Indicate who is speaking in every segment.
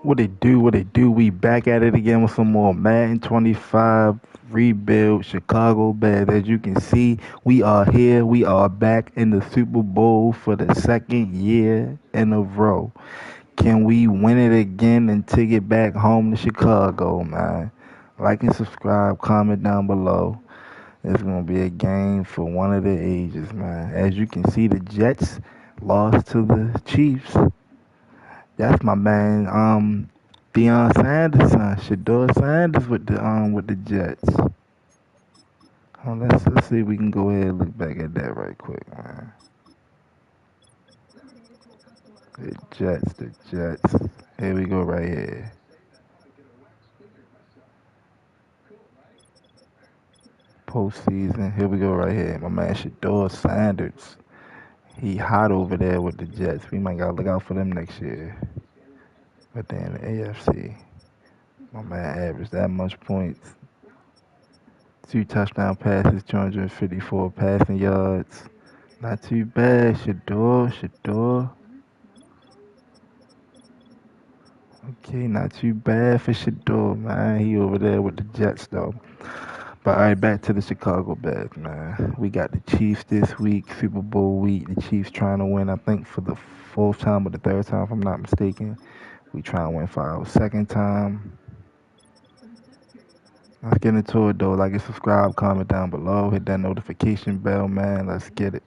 Speaker 1: What it do? What it do? We back at it again with some more Madden 25 rebuild Chicago Bears. As you can see, we are here. We are back in the Super Bowl for the second year in a row. Can we win it again and take it back home to Chicago, man? Like and subscribe, comment down below. It's gonna be a game for one of the ages, man. As you can see, the Jets lost to the Chiefs. That's my man, Deion Sanders' son, Shador Sanders with the Jets. Let's see if we can go ahead and look back at that right quick, man. The Jets. Here we go right here. Postseason. Here we go right here. My man Shador Sanders. He hot over there with the Jets. We might gotta look out for them next year. But then the AFC, my man averaged that much points. 2 touchdown passes, 254 passing yards. Not too bad, Shador. Okay, not too bad for Shador, man. He over there with the Jets, though. But all right, back to the Chicago Bears, man. We got the Chiefs this week, Super Bowl week. The Chiefs trying to win, I think, for the fourth time or the third time, if I'm not mistaken. We trying to win for our second time. Let's get into it, though. Like and subscribe, comment down below. Hit that notification bell, man. Let's get it.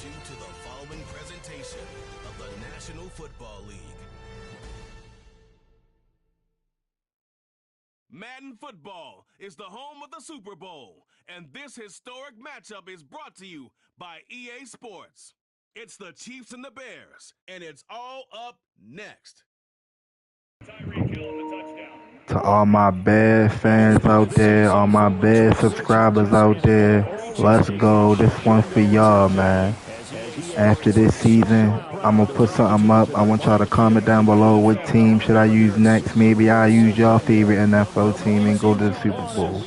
Speaker 2: you to the following presentation of the National Football League. Madden Football is the home of the Super Bowl, and this historic matchup is brought to you by EA Sports. It's the Chiefs and the Bears, and it's all up next.
Speaker 1: To all my Bears fans out there, all my Bears subscribers out there, let's go. This one for y'all, man. After this season, I'm going to put something up. I want y'all to comment down below what team should I use next. Maybe I'll use your favorite NFL team and go to the Super Bowl.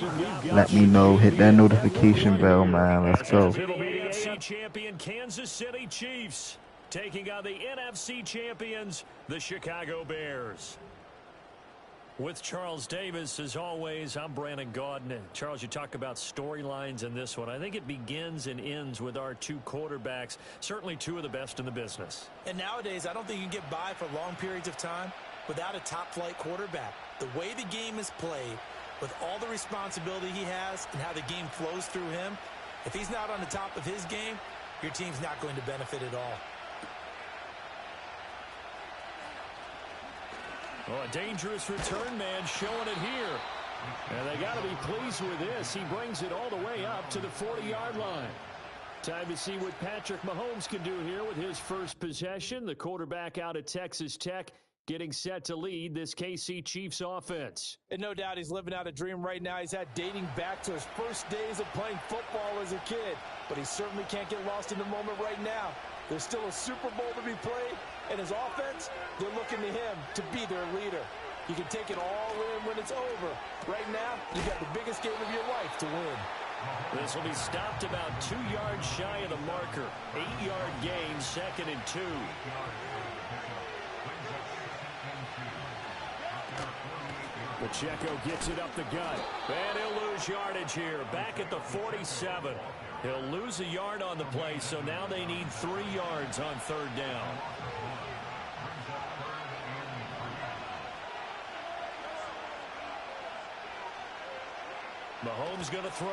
Speaker 1: Let me know. Hit that notification bell, man. Let's go.
Speaker 3: It'll be the AFC champion Kansas City Chiefs taking on the NFC champions, the Chicago Bears. With Charles Davis, as always, I'm Brandon Gaudin. Charles, you talk about storylines in this one. I think it begins and ends with our two quarterbacks, certainly two of the best in the business.
Speaker 4: And nowadays, I don't think you can get by for long periods of time without a top-flight quarterback. The way the game is played, with all the responsibility he has and how the game flows through him, if he's not on the top of his game, your team's not going to benefit at all.
Speaker 3: Oh, a dangerous return man showing it here. And they got to be pleased with this. He brings it all the way up to the 40-yard line. Time to see what Patrick Mahomes can do here with his first possession. The quarterback out at Texas Tech getting set to lead this KC Chiefs offense.
Speaker 4: And no doubt he's living out a dream right now. He's had dating back to his first days of playing football as a kid. But he certainly can't get lost in the moment right now. There's still a Super Bowl to be played, and his offense, they're looking to him to be their leader. You can take it all in when it's over. Right now, you got the biggest game of your life to win.
Speaker 3: This will be stopped about 2 yards shy of the marker. 8-yard gain, 2nd and 2. Pacheco gets it up the gut. And he'll lose yardage here. Back at the 47. He'll lose a yard on the play, so now they need 3 yards on 3rd down. Mahomes going to throw.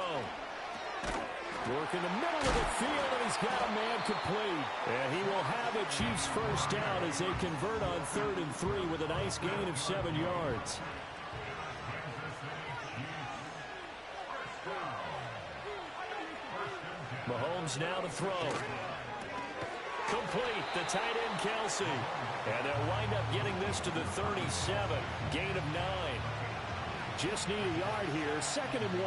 Speaker 3: Work in the middle of the field, and he's got a man complete. And he will have a Chiefs first down as they convert on 3rd and 3 with a nice gain of 7 yards. Mahomes now to throw. Complete, the tight end Kelsey. And they'll wind up getting this to the 37. Gain of 9. Just need a yard here, 2nd and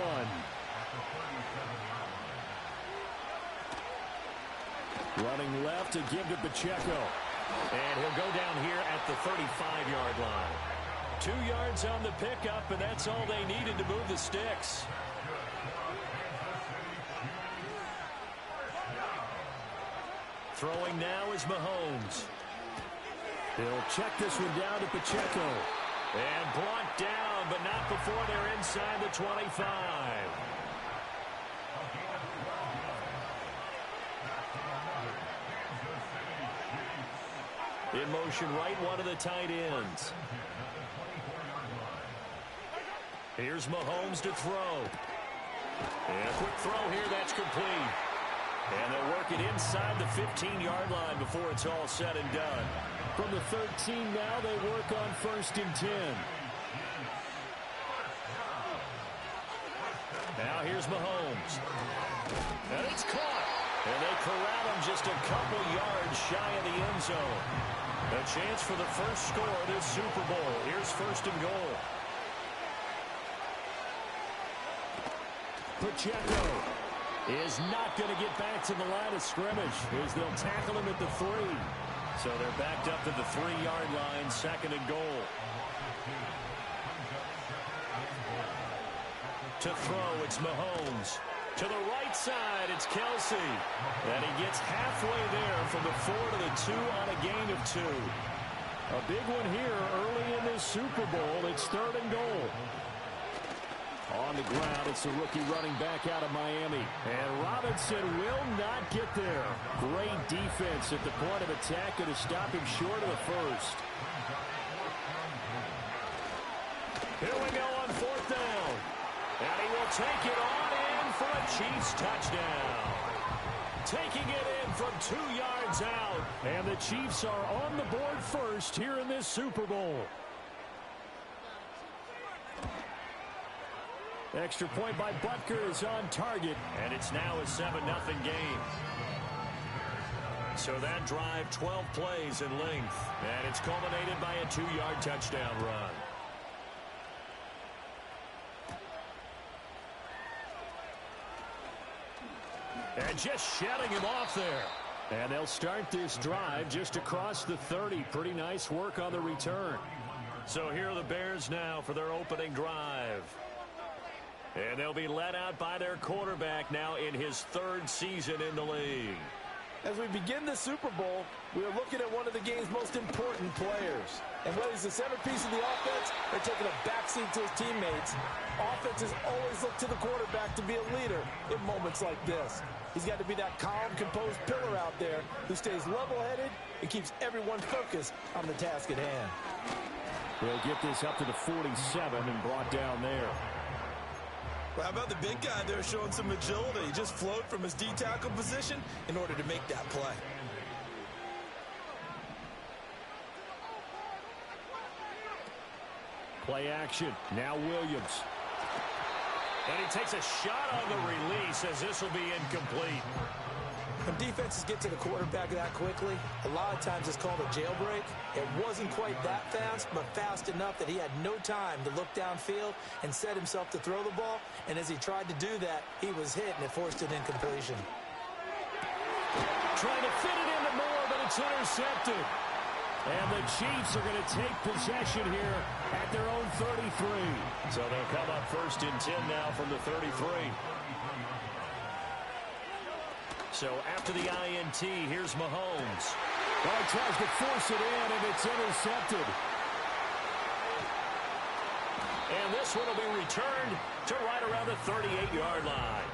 Speaker 3: 1. Running left to give to Pacheco. And he'll go down here at the 35-yard line. 2 yards on the pickup, and that's all they needed to move the sticks. Throwing now is Mahomes. He'll check this one down to Pacheco. And brought down, but not before they're inside the 25. In motion right, one of the tight ends. Here's Mahomes to throw. And a quick throw here, that's complete. And they'll work it inside the 15-yard line before it's all said and done. From the 13 now, they work on 1st and 10. Now here's Mahomes. And it's caught. And they corral him just a couple yards shy of the end zone. A chance for the first score of this Super Bowl. Here's 1st and goal. Pacheco is not going to get back to the line of scrimmage as they'll tackle him at the 3. So they're backed up to the 3-yard line, 2nd and goal. To throw, it's Mahomes. To the right side, it's Kelsey. And he gets halfway there from the 4 to the 2 on a gain of 2. A big one here early in this Super Bowl. It's 3rd and goal. On the ground, it's the rookie running back out of Miami. And Robinson will not get there. Great defense at the point of attack, going to stop him short of the 1st. Here we go on 4th down. And he will take it on in for a Chiefs touchdown. taking it in from 2 yards out. And the Chiefs are on the board first here in this Super Bowl. Extra point by Butker is on target. And it's now a 7-0 game. So that drive, 12 plays in length. And it's culminated by a 2-yard touchdown run. And just shutting him off there. And they'll start this drive just across the 30. Pretty nice work on the return. So here are the Bears now for their opening drive. And they'll be led out by their quarterback now in his 3rd season in the league.
Speaker 4: As we begin the Super Bowl, we are looking at one of the game's most important players. And when he's the centerpiece of the offense, they're taking a backseat to his teammates. Offenses always look to the quarterback to be a leader in moments like this. He's got to be that calm, composed pillar out there who stays level-headed and keeps everyone focused on the task at hand.
Speaker 3: They'll get this up to the 47 and brought down there.
Speaker 4: Well, how about the big guy there showing some agility? He just flowed from his D-tackle position in order to make that play.
Speaker 3: Play action. Now Williams. And he takes a shot on the release as this will be incomplete.
Speaker 4: When defenses get to the quarterback that quickly, a lot of times it's called a jailbreak. It wasn't quite that fast, but fast enough that he had no time to look downfield and set himself to throw the ball. And as he tried to do that, he was hit, and it forced an incompletion.
Speaker 3: Trying to fit it into Moore, but it's intercepted. And the Chiefs are going to take possession here at their own 33. So they'll come up 1st and 10 now from the 33. So after the INT, here's Mahomes. Well, he tries to force it in, and it's intercepted. And this one will be returned to right around the 38-yard line.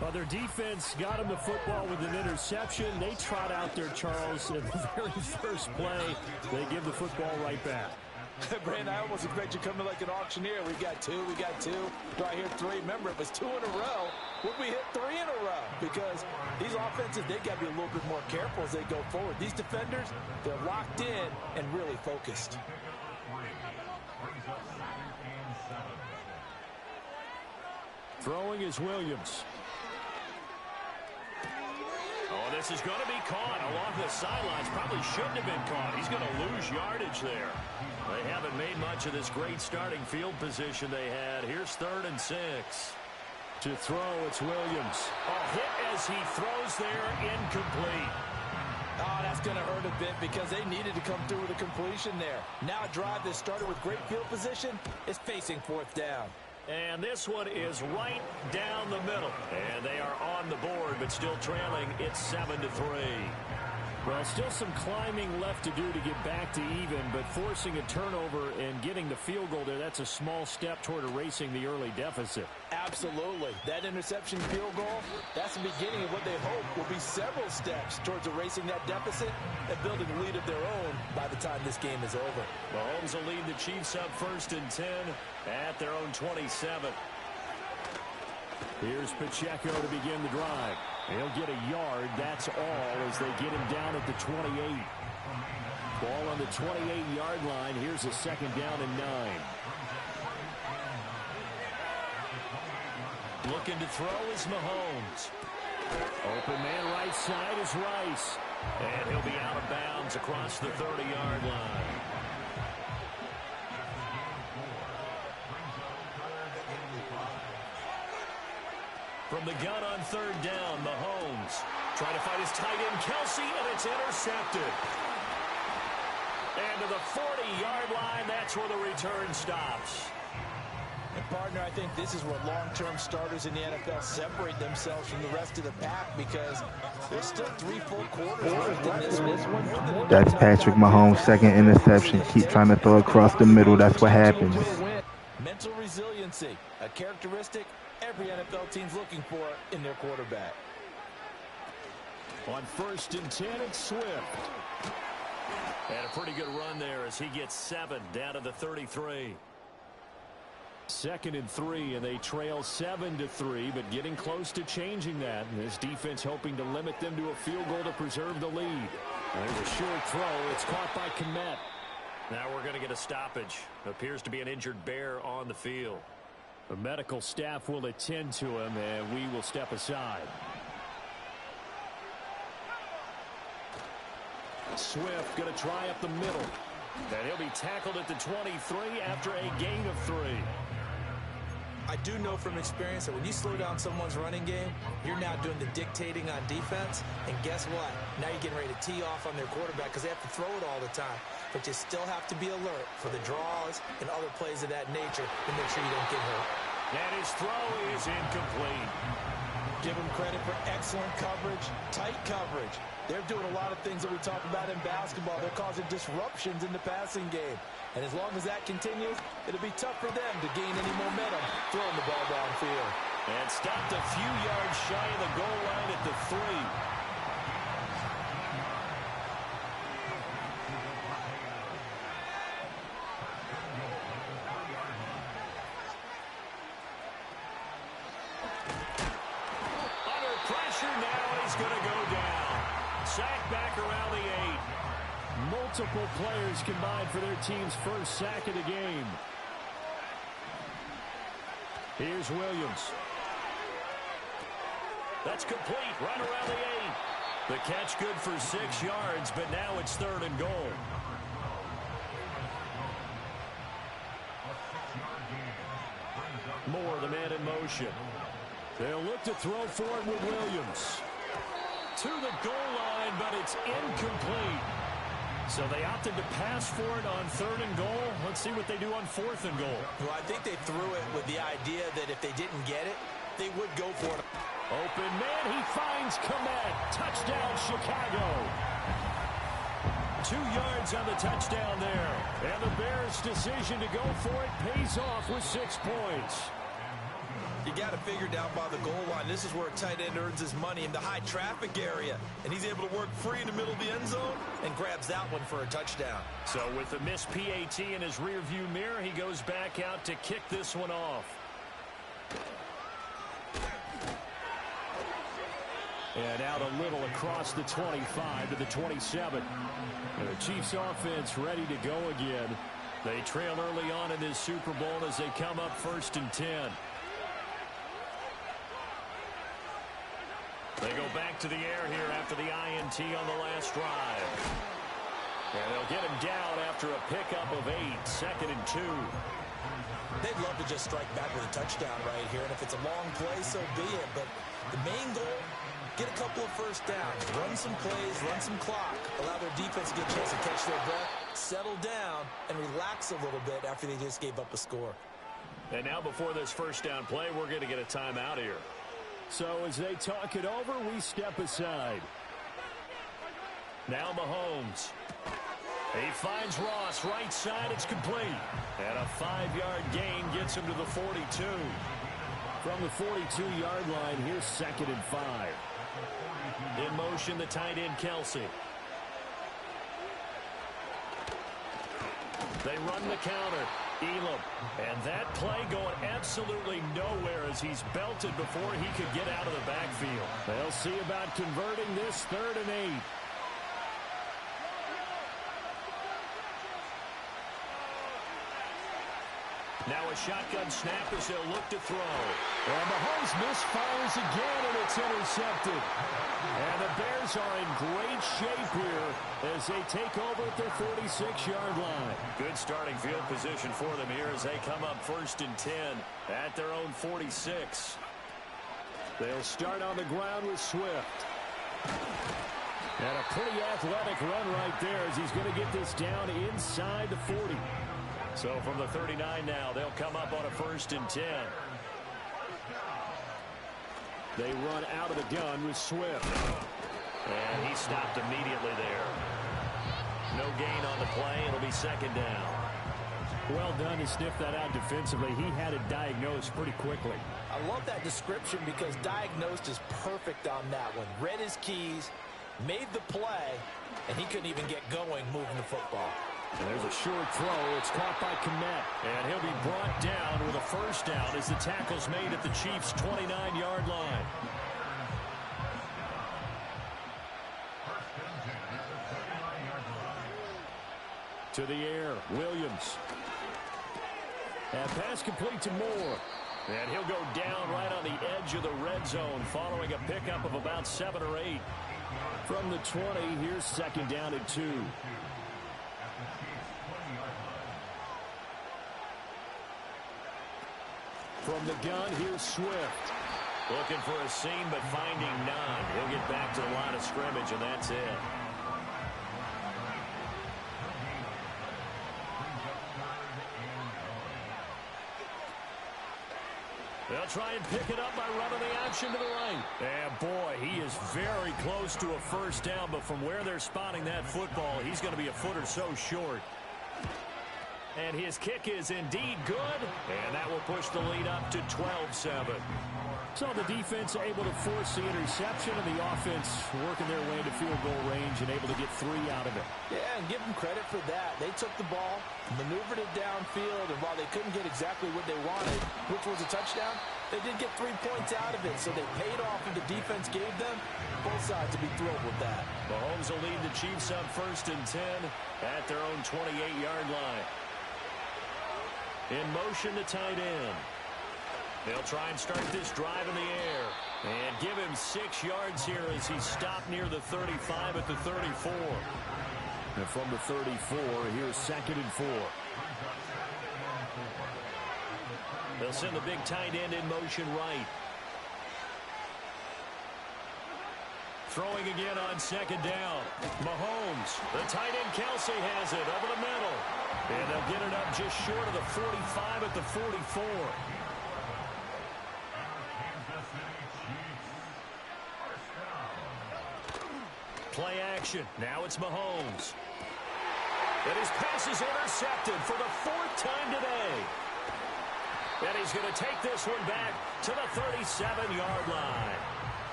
Speaker 3: Well, their defense got him the football with an interception. They trot out there, Charles, at the very first play. They give the football right back.
Speaker 4: Brandon, I almost expect you coming like an auctioneer. We got 2, we got 2. Do I hear 3? Remember, it was 2 in a row. Would we hit 3 in a row? Because these offenses, they got to be a little bit more careful as they go forward. These defenders, they're locked in and really focused.
Speaker 3: Throwing is Williams. Oh, this is going to be caught along the sidelines. Probably shouldn't have been caught. He's going to lose yardage there. They haven't made much of this great starting field position they had. Here's 3rd and 6. To throw, it's Williams. A hit as he throws there, incomplete.
Speaker 4: Oh, that's going to hurt a bit because they needed to come through with a completion there. Now a drive that started with great field position is facing 4th down.
Speaker 3: And this one is right down the middle. And they are on the board, but still trailing. It's 7-3. Well, still some climbing left to do to get back to even, but forcing a turnover and getting the field goal there, that's a small step toward erasing the early deficit.
Speaker 4: Absolutely. That interception field goal, that's the beginning of what they hope will be several steps towards erasing that deficit and building a lead of their own by the time this game is over.
Speaker 3: Mahomes will lead the Chiefs up 1st and 10 at their own 27. Here's Pacheco to begin the drive. He'll get a yard, that's all, as they get him down at the 28. Ball on the 28-yard line. Here's a 2nd down and 9. Looking to throw is Mahomes. Open man right side is Rice. And he'll be out of bounds across the 30-yard line. From the gun on 3rd down, Mahomes trying to find his tight end, Kelsey, and it's intercepted. And to the 40-yard line, that's where the return stops.
Speaker 4: And, partner, I think this is where long-term starters in the NFL separate themselves from the rest of the pack because there's still 3 full quarters left in this one.
Speaker 1: That's Patrick Mahomes' 2nd interception. Keep trying to throw across the middle. That's what happens.
Speaker 4: Mental resiliency, a characteristic every NFL team's looking for in their quarterback.
Speaker 3: On 1st and 10, it's Swift. And a pretty good run there as he gets 7 down to the 33. 2nd and 3, and they trail 7-3, but getting close to changing that. And this defense hoping to limit them to a field goal to preserve the lead. There's a short throw. It's caught by Kmet. Now we're going to get a stoppage. Appears to be an injured Bear on the field. The medical staff will attend to him, and we will step aside. Swift going to try up the middle. And he'll be tackled at the 23 after a gain of 3.
Speaker 4: I do know from experience that when you slow down someone's running game, you're now doing the dictating on defense. And guess what? Now you're getting ready to tee off on their quarterback because they have to throw it all the time. But you still have to be alert for the draws and other plays of that nature to make sure you don't get hurt.
Speaker 3: And his throw is incomplete.
Speaker 4: Give him credit for excellent coverage, tight coverage. They're doing a lot of things that we talk about in basketball. They're causing disruptions in the passing game. And as long as that continues, it'll be tough for them to gain any momentum throwing the ball downfield.
Speaker 3: And stopped a few yards shy of the goal line at the 3. Under pressure now, and he's going to go down. Sack back around the 8. Multiple players combined for their team's first sack of the game. Here's Williams. That's complete right around the 8. The catch good for 6 yards, but now it's 3rd and goal. Moore, the man in motion. They'll look to throw for it with Williams. To the goal line, but it's incomplete. So they opted to pass for it on 3rd and goal. Let's see what they do on 4th and goal.
Speaker 4: Well, I think they threw it with the idea that if they didn't get it, they would go for it.
Speaker 3: Open man, he finds Kmet. Touchdown, Chicago. 2 yards on the touchdown there. And the Bears' decision to go for it pays off with 6 points.
Speaker 4: You got to figure down by the goal line. This is where a tight end earns his money in the high traffic area. And he's able to work free in the middle of the end zone and grabs that one for a touchdown.
Speaker 3: So with the missed PAT in his rearview mirror, he goes back out to kick this one off. And out a little across the 25 to the 27. And the Chiefs offense ready to go again. They trail early on in this Super Bowl as they come up 1st and 10. They go back to the air here after the INT on the last drive. And they'll get him down after a pickup of 8, 2nd and 2.
Speaker 4: They'd love to just strike back with a touchdown right here. And if it's a long play, so be it. But the main goal, get a couple of first downs, run some plays, run some clock, allow their defense to get a chance to catch their breath, settle down, and relax a little bit after they just gave up a score.
Speaker 3: And now before this first down play, we're going to get a timeout here. So as they talk it over, we step aside. Now Mahomes. He finds Ross right side. It's complete. And a 5-yard gain gets him to the 42. From the 42-yard line, here's 2nd and 5. In motion, the tight end, Kelsey. They run the counter. Elam. And that play going absolutely nowhere as he's belted before he could get out of the backfield. They'll see about converting this 3rd and 8. Now a shotgun snap as they'll look to throw. And Mahomes misfires again, and it's intercepted. And the Bears are in great shape here as they take over at their 46-yard line. Good starting field position for them here as they come up 1st and 10 at their own 46. They'll start on the ground with Swift. And a pretty athletic run right there as he's going to get this down inside the 40. So from the 39 now, they'll come up on a 1st and 10. They run out of the gun with Swift. And he stopped immediately there. No gain on the play. It'll be 2nd down. Well done to sniff that out defensively. He had it diagnosed pretty quickly.
Speaker 4: I love that description because diagnosed is perfect on that one. Read his keys, made the play, and he couldn't even get going moving the football.
Speaker 3: And there's a short throw. It's caught by Kmet. And he'll be brought down with a first down as the tackle's made at the Chiefs' 29-yard line. To the air, Williams. And pass complete to Moore. And he'll go down right on the edge of the red zone following a pickup of about 7 or 8. From the 20, here's second down and 2. From the gun, here's Swift. Looking for a seam, but finding none. He'll get back to the line of scrimmage, and that's it. They'll try and pick it up by running the action to the right. And boy, he is very close to a first down, but from where they're spotting that football, he's going to be a foot or so short. And his kick is indeed good, and that will push the lead up to 12-7. So the defense able to force the interception, and the offense working their way to field goal range and able to get 3 out of it.
Speaker 4: Yeah, and give them credit for that. They took the ball, maneuvered it downfield, and while they couldn't get exactly what they wanted, which was a touchdown, they did get 3 points out of it, so they paid off what the defense gave them. Both sides will be thrilled with that.
Speaker 3: Mahomes will lead the Chiefs on 1st and 10 at their own 28-yard line. In motion, the tight end. They'll try and start this drive in the air. And give him 6 yards here as he stopped near the 35 at the 34. And from the 34, here's 2nd and 4. They'll send the big tight end in motion right. Throwing again on 2nd down. Mahomes. The tight end Kelsey has it over the middle. And they'll get it up just short of the 45 at the 44. Play action. Now it's Mahomes. And his pass is intercepted for the 4th time today. And he's going to take this one back to the 37-yard line.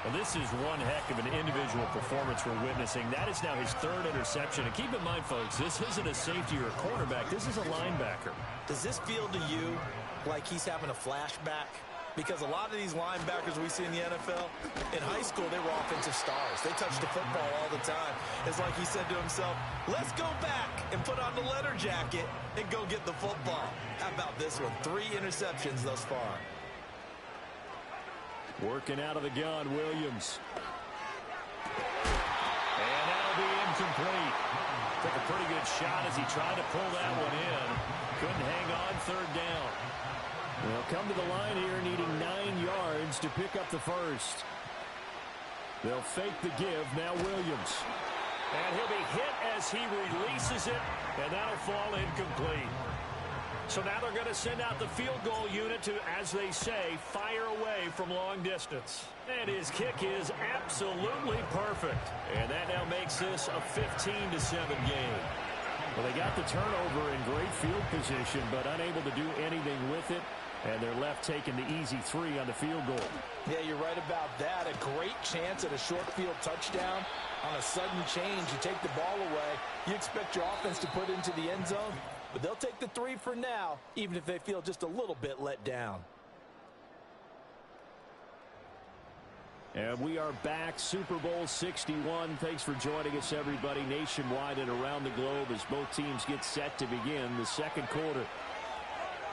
Speaker 3: Well, this is one heck of an individual performance we're witnessing. That is now his 3rd interception. And keep in mind, folks, this isn't a safety or a cornerback. This is a linebacker.
Speaker 4: Does this feel to you like he's having a flashback? Because a lot of these linebackers we see in the NFL, in high school, they were offensive stars. They touched the football all the time. It's like he said to himself, let's go back and put on the leather jacket and go get the football. How about this one? 3 interceptions thus far.
Speaker 3: Working out of the gun, Williams. And that'll be incomplete. Took a pretty good shot as he tried to pull that one in. Couldn't hang on 3rd down. They'll come to the line here needing 9 yards to pick up the first. They'll fake the give. Now Williams. And he'll be hit as he releases it, and that'll fall incomplete. So now they're going to send out the field goal unit to, as they say, fire away from long distance. And his kick is absolutely perfect. And that now makes this a 15-7 game. Well, they got the turnover in great field position, but unable to do anything with it. And they're left taking the easy 3 on the field goal.
Speaker 4: Yeah, you're right about that. A great chance at a short field touchdown. On a sudden change, you take the ball away. You expect your offense to put into the end zone. But they'll take the 3 for now, even if they feel just a little bit let down.
Speaker 3: And we are back, Super Bowl 61. Thanks for joining us, everybody, nationwide and around the globe as both teams get set to begin the 2nd quarter.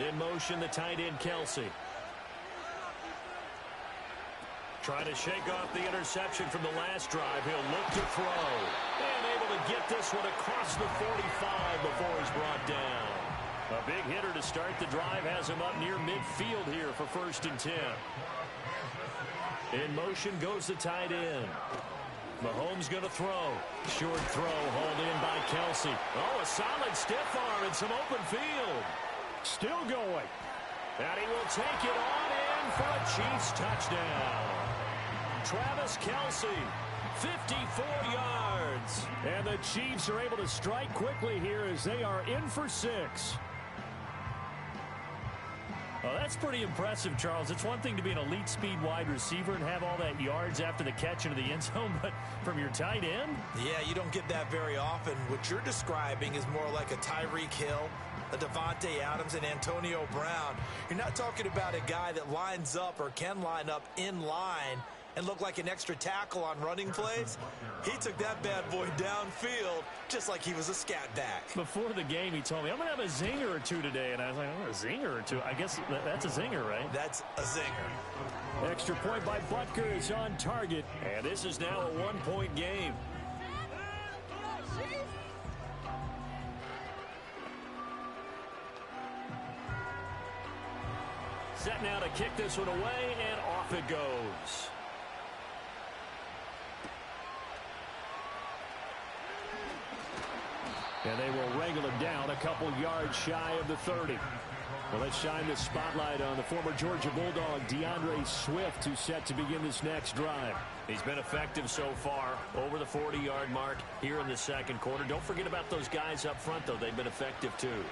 Speaker 3: In motion, the tight end, Kelsey. Trying to shake off the interception from the last drive. He'll look to throw. And able to get this one across the 45 before he's brought down. A big hitter to start the drive has him up near midfield here for 1st and 10. In motion goes the tight end. Mahomes going to throw. Short throw hauled in by Kelsey. Oh, a solid stiff arm and some open field. Still going. And he will take it on in for a Chiefs touchdown. Travis Kelsey, 54 yards. And the Chiefs are able to strike quickly here as they are in for 6. Oh, that's pretty impressive, Charles. It's one thing to be an elite speed wide receiver and have all that yards after the catch into the end zone, but from your tight end?
Speaker 4: Yeah, you don't get that very often. What you're describing is more like a Tyreek Hill, a Devontae Adams, and Antonio Brown. You're not talking about a guy that lines up or can line up in line and look like an extra tackle on running plays. He took that bad boy downfield just like he was a scat back.
Speaker 3: Before the game, he told me, I'm going to have a zinger or two today. And I was like, oh, a zinger or two? I guess that's a zinger, right?
Speaker 4: That's a zinger.
Speaker 3: Extra point by Butker is on target. And this is now a one-point game. Set now to kick this one away, and off it goes. And they will wrangle him down a couple yards shy of the 30. Well, let's shine the spotlight on the former Georgia Bulldog, D'Andre Swift, who's set to begin this next drive. He's been effective so far, over the 40-yard mark here in the second quarter. Don't forget about those guys up front, though. They've been effective, too.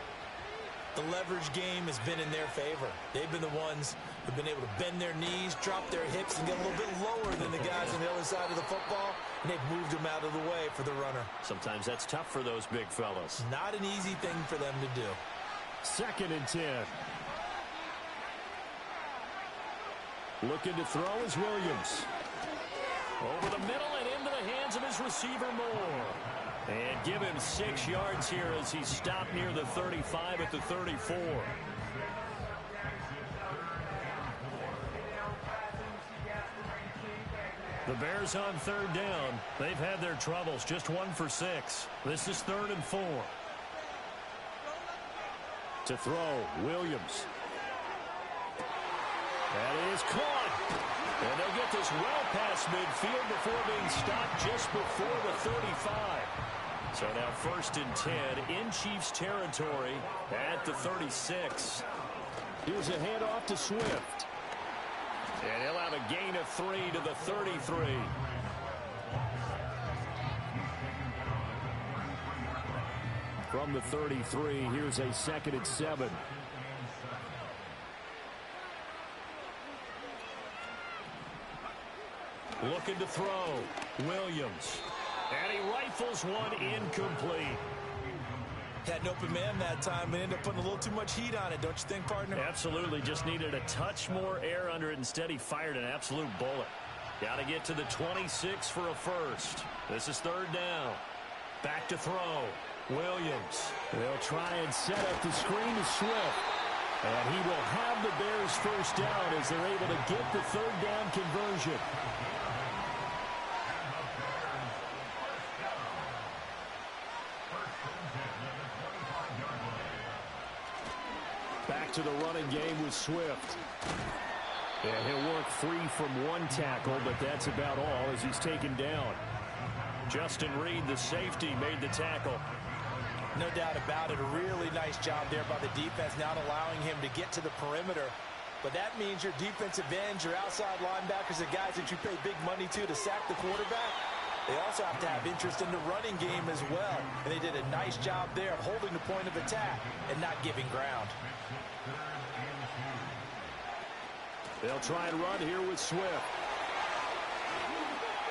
Speaker 4: The leverage game has been in their favor. They've been the ones who've been able to bend their knees, drop their hips, and get a little bit lower than the guys on the other side of the football, and they've moved them out of the way for the runner.
Speaker 3: Sometimes that's tough for those big fellas.
Speaker 4: Not an easy thing for them to do.
Speaker 3: 2nd and 10. Looking to throw is Williams. Over the middle and into the hands of his receiver, Moore. And give him 6 yards here as he stopped near the 35 at the 34. The Bears on 3rd down. They've had their troubles. Just 1 for 6. This is 3rd and 4. To throw, Williams. That is caught. And they'll get this well past midfield before being stopped just before the 35. So now 1st and 10 in Chiefs territory at the 36. Here's a handoff to Swift. And he'll have a gain of 3 to the 33. From the 33, here's a 2nd and 7. Looking to throw. Williams. And he rifles one incomplete.
Speaker 4: Had an open man that time and ended up putting a little too much heat on it, don't you think, partner?
Speaker 3: Absolutely. Just needed a touch more air under it. Instead, he fired an absolute bullet. Got to get to the 26 for a first. This is 3rd down. Back to throw. Williams. They'll try and set up the screen to Swift. And he will have the Bears first down as they're able to get the 3rd down conversion. Back to the running game with Swift. And he'll work 3 from 1 tackle, but that's about all as he's taken down. Justin Reed, the safety, made the tackle.
Speaker 4: No doubt about it. A really nice job there by the defense, not allowing him to get to the perimeter. But that means your defensive ends, your outside linebackers, the guys that you pay big money to sack the quarterback, they also have to have interest in the running game as well. And they did a nice job there of holding the point of attack and not giving ground.
Speaker 3: They'll try and run here with Swift.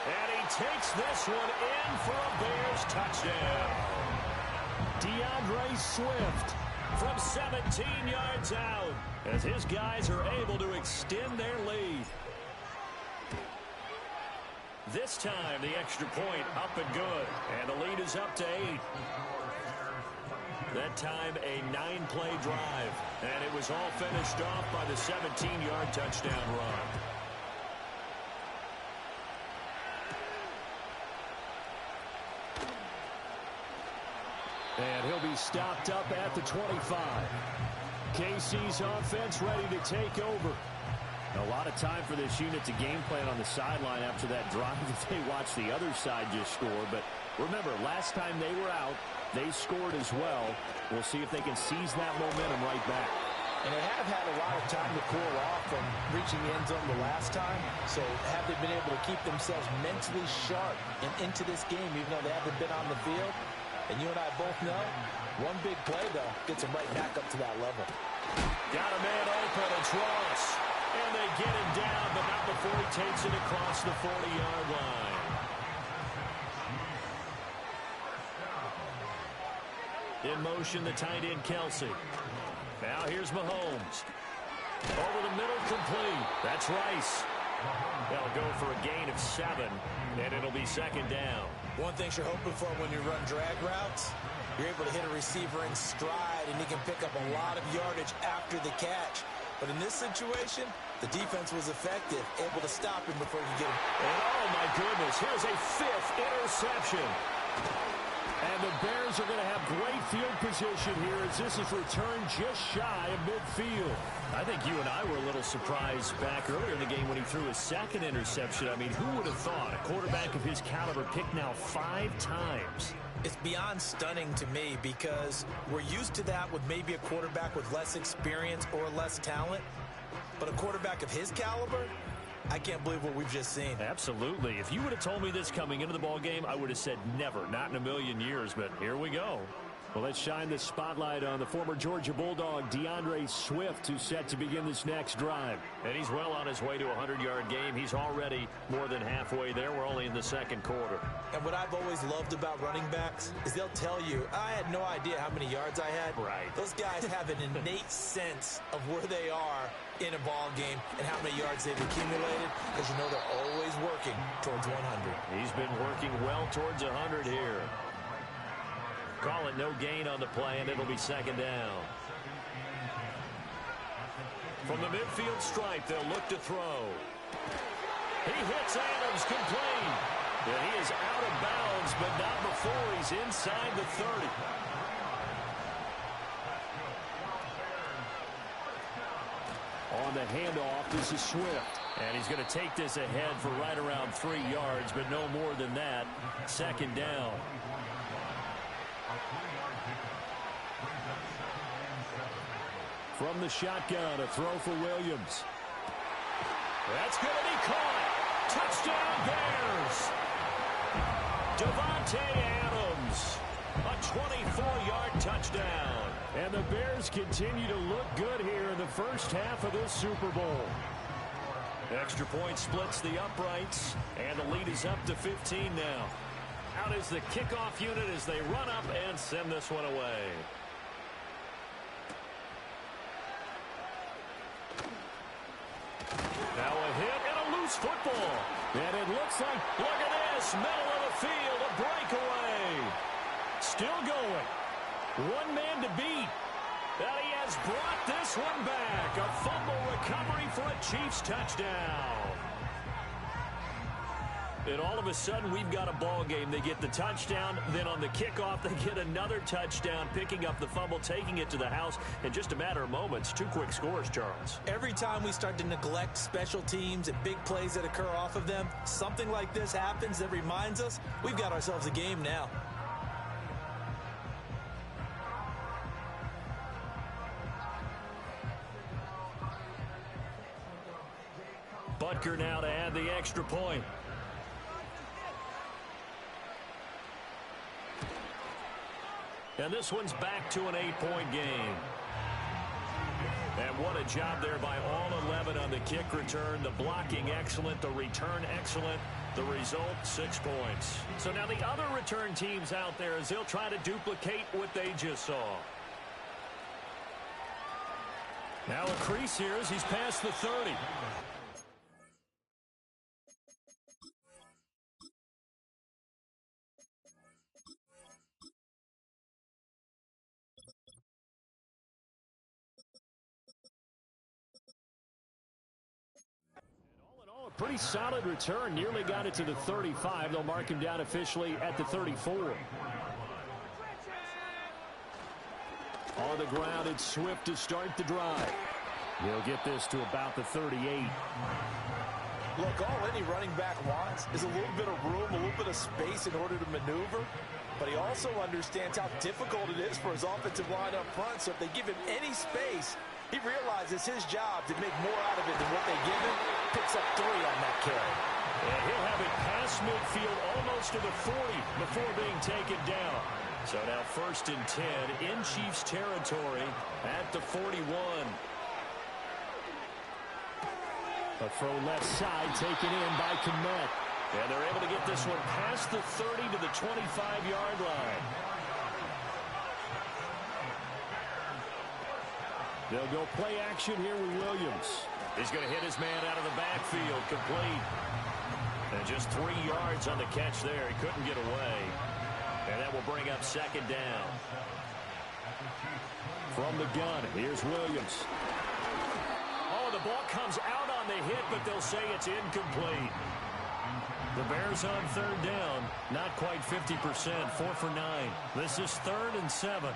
Speaker 3: And he takes this one in for a Bears touchdown. D'Andre Swift from 17 yards out as his guys are able to extend their lead. This time the extra point up and good. And the lead is up to 8. That time a 9-play drive. And it was all finished off by the 17-yard touchdown run. And he'll be stopped up at the 25. KC's offense ready to take over. A lot of time for this unit to game plan on the sideline after that drive that they watched the other side just score. But remember, last time they were out, they scored as well. We'll see if they can seize that momentum right back.
Speaker 4: And they have had a lot of time to cool off from reaching the end zone the last time. So have they been able to keep themselves mentally sharp and into this game, even though they haven't been on the field? And you and I both know, one big play, though, gets them right back up to that level.
Speaker 3: Got a man open, before he takes it across the 40-yard line. In motion, the tight end, Kelsey. Now here's Mahomes. Over the middle, complete. That's Rice. They'll go for a gain of 7, and it'll be second down.
Speaker 4: One thing you're hoping for when you run drag routes, you're able to hit a receiver in stride, and he can pick up a lot of yardage after the catch. But in this situation, the defense was effective, able to stop him before you get him.
Speaker 3: And oh, my goodness, here's a 5th interception. And the Bears are going to have great field position here as this is returned just shy of midfield. I think you and I were a little surprised back earlier in the game when he threw his 2nd interception. I mean, who would have thought a quarterback of his caliber picked now 5 times?
Speaker 4: It's beyond stunning to me because we're used to that with maybe a quarterback with less experience or less talent. But a quarterback of his caliber, I can't believe what we've just seen.
Speaker 3: Absolutely. If you would have told me this coming into the ball game, I would have said never, not in a million years. But here we go. Well, let's shine the spotlight on the former Georgia Bulldog, DeAndre Swift, who's set to begin this next drive. And he's well on his way to a 100-yard game. He's already more than halfway there. We're only in the second quarter.
Speaker 4: And what I've always loved about running backs is they'll tell you, I had no idea how many yards I had.
Speaker 3: Right.
Speaker 4: Those guys have an innate sense of where they are in a ball game and how many yards they've accumulated because you know they're always working towards 100.
Speaker 3: He's been working well towards 100 here. Call it no gain on the play, and it'll be second down. From the midfield stripe, they'll look to throw. He hits Adams complete. And he is out of bounds, but not before he's inside the 30. On the handoff, this is Swift. And he's going to take this ahead for right around 3 yards, but no more than that. Second down. From the shotgun, a throw for Williams. That's going to be caught. Touchdown, Bears. Davante Adams, a 24-yard touchdown. And the Bears continue to look good here in the first half of this Super Bowl. Extra point splits the uprights, and the lead is up to 15 now. Out is the kickoff unit as they run up and send this one away. Now a hit and a loose football. And it looks like, look at this, middle of the field, a breakaway. Still going. One man to beat. And he has brought this one back. A fumble recovery for a Chiefs touchdown. And all of a sudden, we've got a ball game. They get the touchdown. Then on the kickoff, they get another touchdown, picking up the fumble, taking it to the house in just a matter of moments. 2 quick scores, Charles.
Speaker 4: Every time we start to neglect special teams and big plays that occur off of them, something like this happens that reminds us we've got ourselves a game now.
Speaker 3: Butker now to add the extra point. And this one's back to an 8-point game. And what a job there by all 11 on the kick return. The blocking excellent, the return excellent. The result, 6 points. So now the other return teams out there as they'll try to duplicate what they just saw. Now a crease here as he's past the 30. Pretty solid return. Nearly got it to the 35. They'll mark him down officially at the 34. On the ground, it's Swift to start the drive. He'll get this to about the 38.
Speaker 4: Look, all any running back wants is a little bit of room, a little bit of space in order to maneuver. But he also understands how difficult it is for his offensive line up front. So if they give him any space, he realizes his job to make more out of it than what they give him. Picks up 3 on that carry.
Speaker 3: And he'll have it past midfield almost to the 40 before being taken down. So now 1st and 10 in Chiefs territory at the 41. A throw left side taken in by Kmet. And they're able to get this one past the 30 to the 25-yard line. They'll go play action here with Williams. He's going to hit his man out of the backfield, complete. And just 3 yards on the catch there. He couldn't get away. And that will bring up second down. From the gun, here's Williams. Oh, the ball comes out on the hit, but they'll say it's incomplete. The Bears on third down, not quite 50%, 4 for 9. This is 3rd and 7.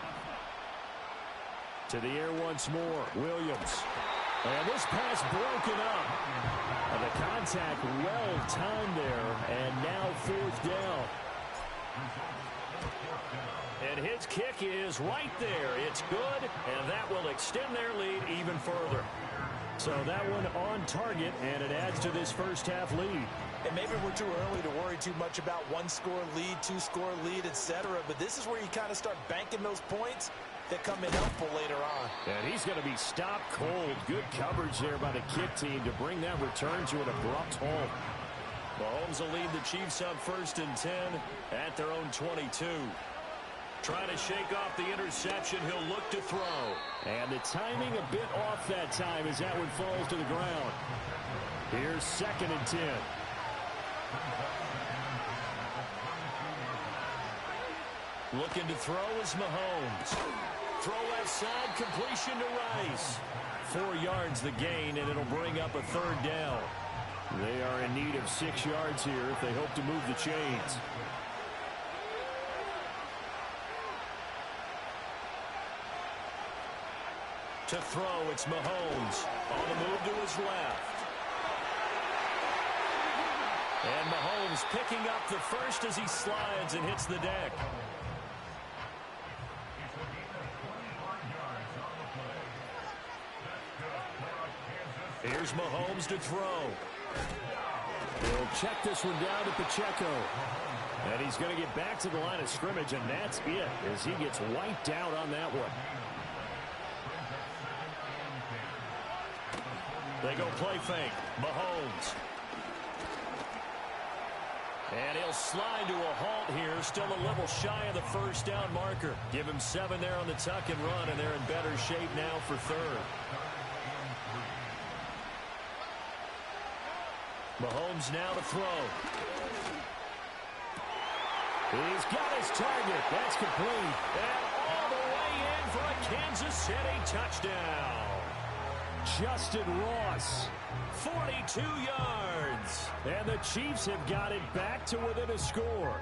Speaker 3: To the air once more, Williams. And this pass broken up. And the contact well timed there, and now 4th down. And his kick is right there. It's good, and that will extend their lead even further. So that one on target, and it adds to this first half lead.
Speaker 4: And maybe we're too early to worry too much about 1-score lead, 2-score lead, etc. But this is where you kind of start banking those points that come in helpful later on.
Speaker 3: And he's going to be stopped cold. Good coverage there by the kick team to bring that return to an abrupt halt. Mahomes will lead the Chiefs up 1st and 10 at their own 22. Trying to shake off the interception. He'll look to throw. And the timing a bit off that time as that one falls to the ground. Here's 2nd and 10. Looking to throw is Mahomes. Throw left side, completion to Rice. 4 yards the gain, and it'll bring up a 3rd down. They are in need of 6 yards here if they hope to move the chains. To throw, it's Mahomes. On the move to his left. And Mahomes picking up the first as he slides and hits the deck. Here's Mahomes to throw. He'll check this one down to Pacheco. And he's going to get back to the line of scrimmage, and that's it as he gets wiped out on that one. They go play fake. Mahomes. And he'll slide to a halt here. Still a little shy of the 1st down marker. Give him 7 there on the tuck and run, and they're in better shape now for 3rd. Mahomes now to throw. He's got his target. That's complete. And all the way in for a Kansas City touchdown. Justin Ross, 42 yards. And the Chiefs have got it back to within a score.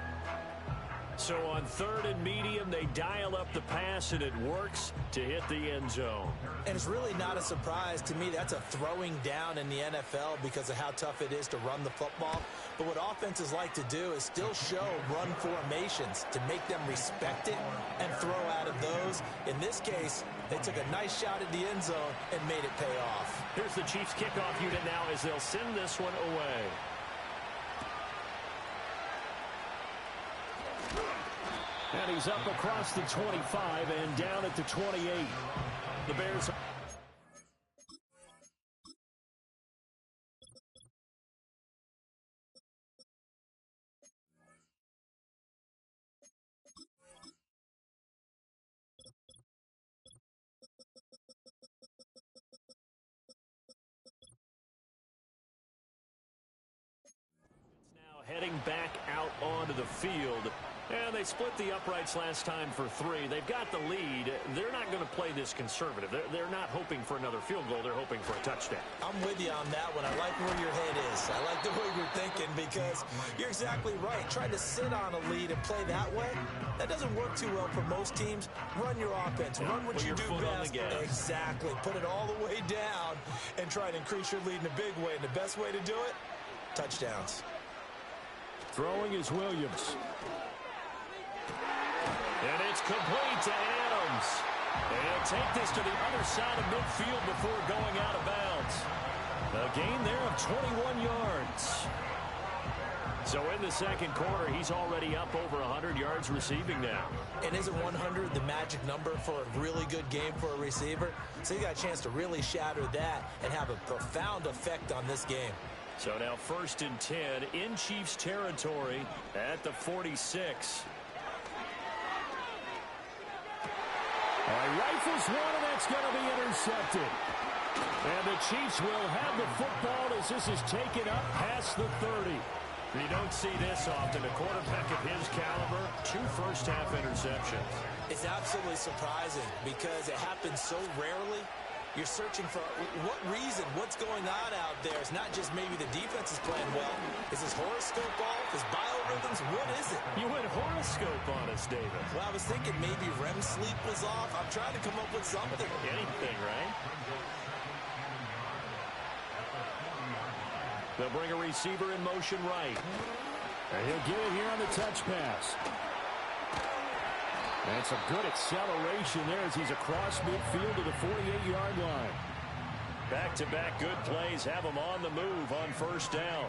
Speaker 3: So on 3rd and medium, they dial up the pass, and it works to hit the end zone.
Speaker 4: And it's really not a surprise to me. That's a throwing down in the NFL because of how tough it is to run the football. But what offenses like to do is still show run formations to make them respect it and throw out of those. In this case, they took a nice shot at the end zone and made it pay off.
Speaker 3: Here's the Chiefs kickoff unit now as they'll send this one away. And he's up across the 25 and down at the 28. The Bears. Now heading back out onto the field. And they split the uprights last time for 3. They've got the lead. They're not going to play this conservative. They're not hoping for another field goal. They're hoping for a touchdown.
Speaker 4: I'm with you on that one. I like where your head is. I like the way you're thinking because you're exactly right. Trying to sit on a lead and play that way, that doesn't work too well for most teams. Run your offense. Run what you do best. Exactly. Put it all the way down and try to increase your lead in a big way. And the best way to do it, touchdowns.
Speaker 3: Throwing is Williams. And it's complete to Adams. And he'll take this to the other side of midfield before going out of bounds. A gain there of 21 yards. So in the second quarter, he's already up over 100 yards receiving now.
Speaker 4: And isn't 100 the magic number for a really good game for a receiver? So he got a chance to really shatter that and have a profound effect on this game.
Speaker 3: So now 1st and 10 in Chiefs territory at the 46.
Speaker 5: All right, rifles one, and that's going to be intercepted. And the Chiefs will have the football as this is taken up past the 30.
Speaker 3: You don't see this often. A quarterback of his caliber, 2 first-half interceptions.
Speaker 4: It's absolutely surprising because it happens so rarely. You're searching for what reason, what's going on out there. It's not just maybe the defense is playing well. Is his horoscope off? His biorhythms? What is it?
Speaker 3: You went horoscope on us, David.
Speaker 4: Well, I was thinking maybe REM sleep was off. I'm trying to come up with something.
Speaker 3: Anything, right? They'll bring a receiver in motion right.
Speaker 5: And he'll get it here on the touch pass. And some good acceleration there as he's across midfield to the 48-yard line.
Speaker 3: Back-to-back good plays have him on the move on 1st down.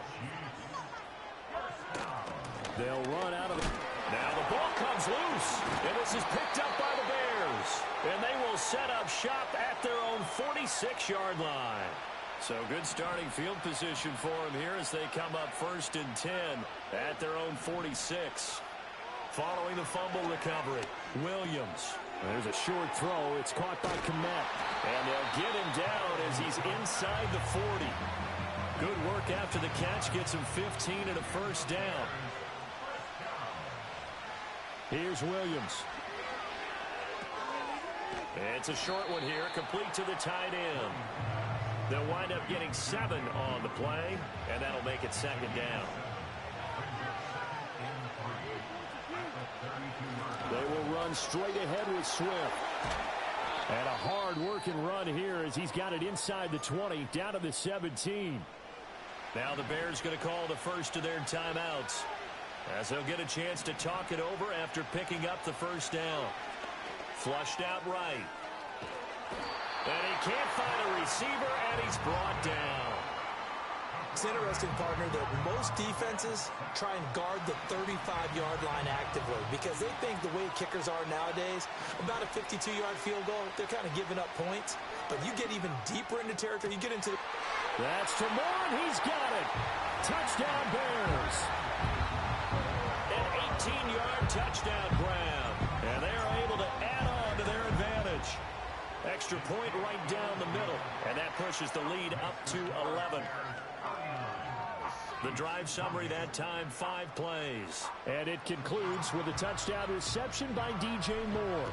Speaker 5: They'll run out of the...
Speaker 3: Now the ball comes loose, and this is picked up by the Bears. And they will set up shop at their own 46-yard line. So good starting field position for them here as they come up 1st and 10 at their own 46. Following the fumble recovery, Williams.
Speaker 5: There's a short throw. It's caught by Komet.
Speaker 3: And they'll get him down as he's inside the 40. Good work after the catch. Gets him 15 and a 1st down.
Speaker 5: Here's Williams.
Speaker 3: It's a short one here, complete to the tight end. They'll wind up getting 7 on the play, and that'll make it 2nd down.
Speaker 5: They will run straight ahead with Swift. And a hard-working run here as he's got it inside the 20, down to the 17.
Speaker 3: Now the Bears going to call the first of their timeouts, as they'll get a chance to talk it over after picking up the 1st down. Flushed out right. And he can't find a receiver, and he's brought down.
Speaker 4: It's interesting, partner, that most defenses try and guard the 35-yard line actively because they think the way kickers are nowadays, about a 52-yard field goal, they're kind of giving up points. But you get even deeper into territory, you get into the...
Speaker 5: That's to Moore, and he's got it. Touchdown, Bears.
Speaker 3: An 18-yard touchdown grab. And they are able to add on to their advantage. Extra point right down the middle. And that pushes the lead up to 11. The drive summary that time, 5 plays.
Speaker 5: And it concludes with a touchdown reception by DJ Moore.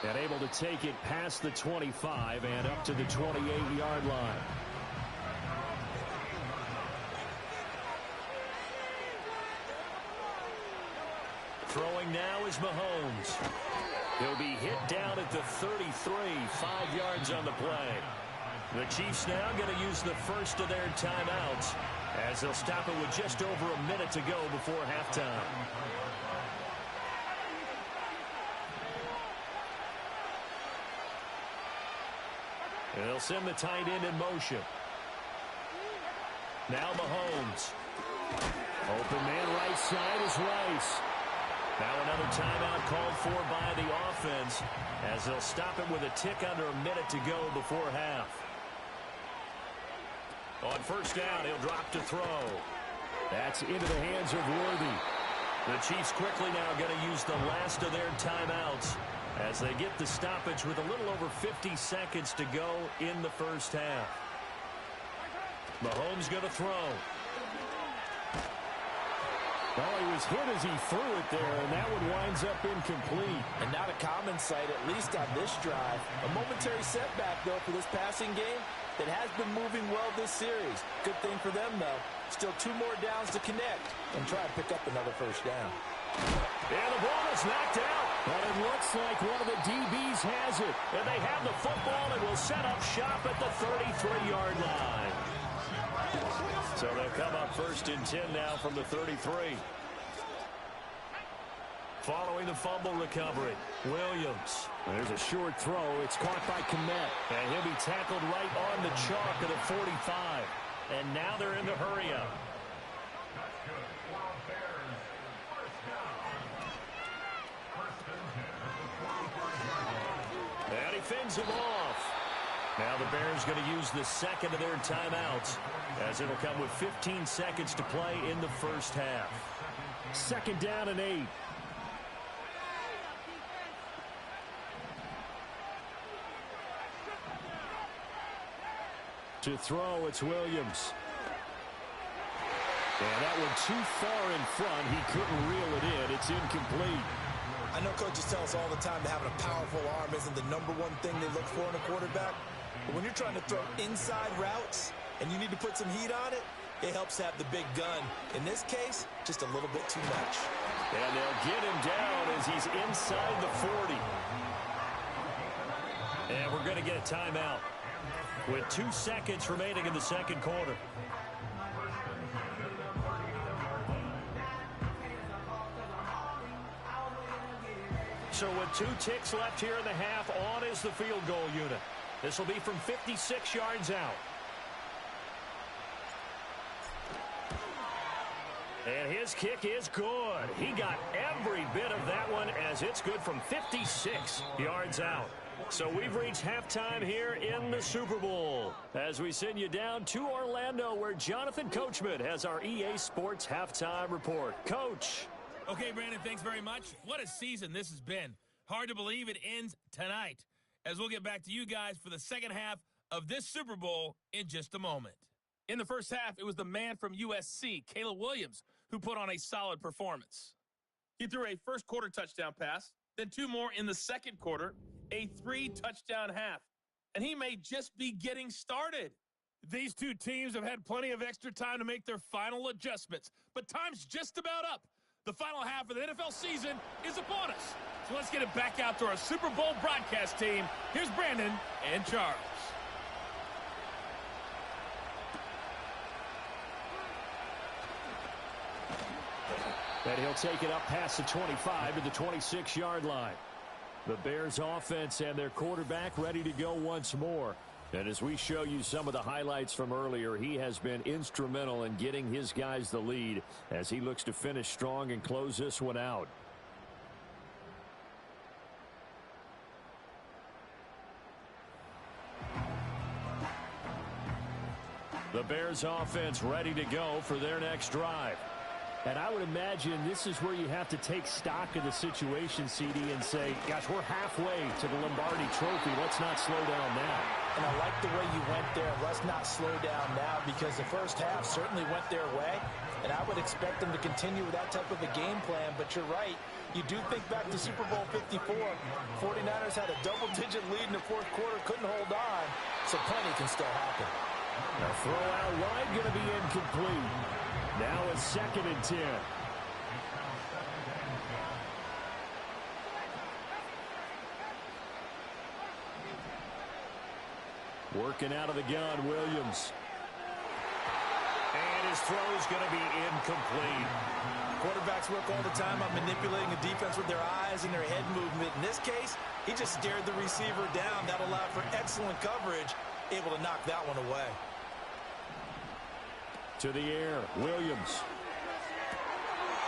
Speaker 5: And able to take it past the 25 and up to the 28-yard line.
Speaker 3: Throwing now is Mahomes. He'll be hit down at the 33, 5 yards on the play. The Chiefs now going to use the first of their timeouts as they'll stop it with just over a minute to go before halftime. They'll send the tight end in motion. Now Mahomes.
Speaker 5: Open man right side is Rice.
Speaker 3: Now another timeout called for by the offense as they'll stop it with a tick under a minute to go before half. On 1st down, he'll drop to throw.
Speaker 5: That's into the hands of Worthy.
Speaker 3: The Chiefs quickly now going to use the last of their timeouts as they get the stoppage with a little over 50 seconds to go in the 1st half. Mahomes going to throw.
Speaker 5: Well, he was hit as he threw it there, and that one winds up incomplete.
Speaker 4: And not a common sight, at least on this drive. A momentary setback, though, for this passing game that has been moving well this series. Good thing for them, though. Still 2 more downs to connect and try to pick up another 1st down.
Speaker 3: And the ball is knocked out.
Speaker 5: But it looks like one of the DBs has it.
Speaker 3: And they have the football and will set up shop at the 33-yard line. So they'll come up 1st and 10 now from the 33. Following the fumble recovery, Williams. There's a short throw. It's caught by Kmet. And he'll be tackled right on the chalk of the 45. And now they're in the hurry-up. And he fends him off. Now the Bears going to use the second of their timeouts, as it'll come with 15 seconds to play in the first half. 2nd down and 8. To throw, it's Williams. And that one too far in front. He couldn't reel it in. It's incomplete.
Speaker 4: I know coaches tell us all the time that having a powerful arm isn't the #1 thing they look for in a quarterback. But when you're trying to throw inside routes and you need to put some heat on it, it helps to have the big gun. In this case, just a little bit too much.
Speaker 3: And they'll get him down as he's inside the 40. And we're going to get a timeout with 2 seconds remaining in the second quarter. So with 2 ticks left here in the half, on is the field goal unit. This will be from 56 yards out. And his kick is good. He got every bit of that one, as it's good from 56 yards out. So we've reached halftime here in the Super Bowl, as we send you down to Orlando, where Jonathan Coachman has our EA Sports halftime report. Coach.
Speaker 6: Okay, Brandon, thanks very much. What a season this has been. Hard to believe it ends tonight, as we'll get back to you guys for the second half of this Super Bowl in just a moment. In the first half, it was the man from USC, Caleb Williams, who put on a solid performance. He threw a first-quarter touchdown pass, then 2 more in the second quarter, a 3-touchdown half. And he may just be getting started. These 2 teams have had plenty of extra time to make their final adjustments, but time's just about up. The final half of the NFL season is upon us. So let's get it back out to our Super Bowl broadcast team. Here's Brandon and Charles.
Speaker 3: And he'll take it up past the 25 to the 26-yard line. The Bears offense and their quarterback ready to go once more. And as we show you some of the highlights from earlier, he has been instrumental in getting his guys the lead as he looks to finish strong and close this one out. The Bears offense ready to go for their next drive. And I would imagine this is where you have to take stock of the situation, CD, and say, gosh, we're halfway to the Lombardi Trophy. Let's not slow down now.
Speaker 4: And I like the way you went there. Let's not slow down now, because the first half certainly went their way. And I would expect them to continue with that type of a game plan. But you're right. You do think back to Super Bowl 54. 49ers had a double-digit lead in the fourth quarter, couldn't hold on. So plenty can still happen.
Speaker 3: A throw out wide going to be incomplete. Now it's 2nd and 10. Working out of the gun, Williams. And his throw is going to be incomplete.
Speaker 4: Quarterbacks work all the time on manipulating the defense with their eyes and their head movement. In this case, he just stared the receiver down. That allowed for excellent coverage, able to knock that one away.
Speaker 3: To the air, Williams.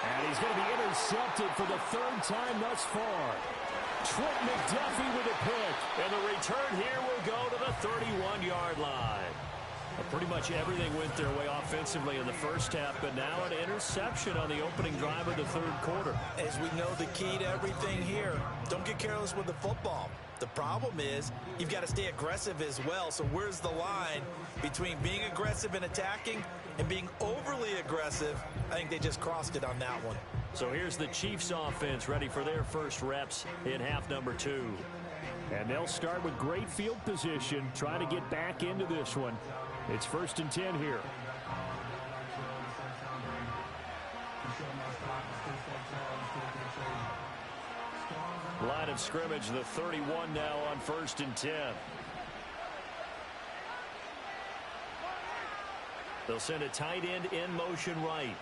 Speaker 3: And he's going to be intercepted for the 3rd time thus far. Trent McDuffie with a pick. And the return here will go to the 31-yard line. Pretty much everything went their way offensively in the first half, but now an interception on the opening drive of the 3rd quarter.
Speaker 4: As we know, the key to everything here, don't get careless with the football. The problem is you've got to stay aggressive as well. So where's the line between being aggressive and attacking and being overly aggressive? I think they just crossed it on that one.
Speaker 3: So here's the Chiefs offense ready for their first reps in half number 2. And they'll start with great field position, trying to get back into this one. It's 1st and 10 here. Line of scrimmage, the 31 now on 1st and 10. They'll send a tight end in motion right.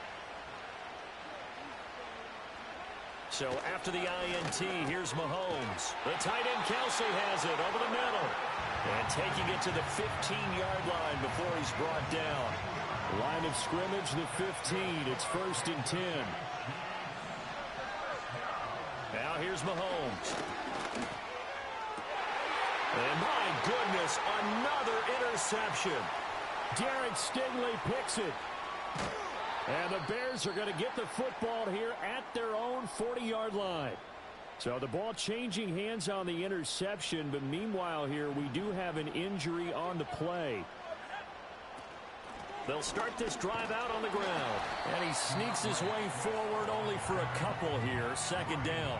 Speaker 3: So after the INT, here's Mahomes. The tight end Kelsey has it over the middle. And taking it to the 15-yard line before he's brought down.
Speaker 5: Line of scrimmage, the 15. It's 1st and 10.
Speaker 3: Now here's Mahomes. And my goodness, another interception.
Speaker 5: Derek Stingley picks it. And the Bears are going to get the football here at their own 40-yard line. So the ball changing hands on the interception, but meanwhile here we do have an injury on the play.
Speaker 3: They'll start this drive out on the ground. And he sneaks his way forward only for a couple here. 2nd down.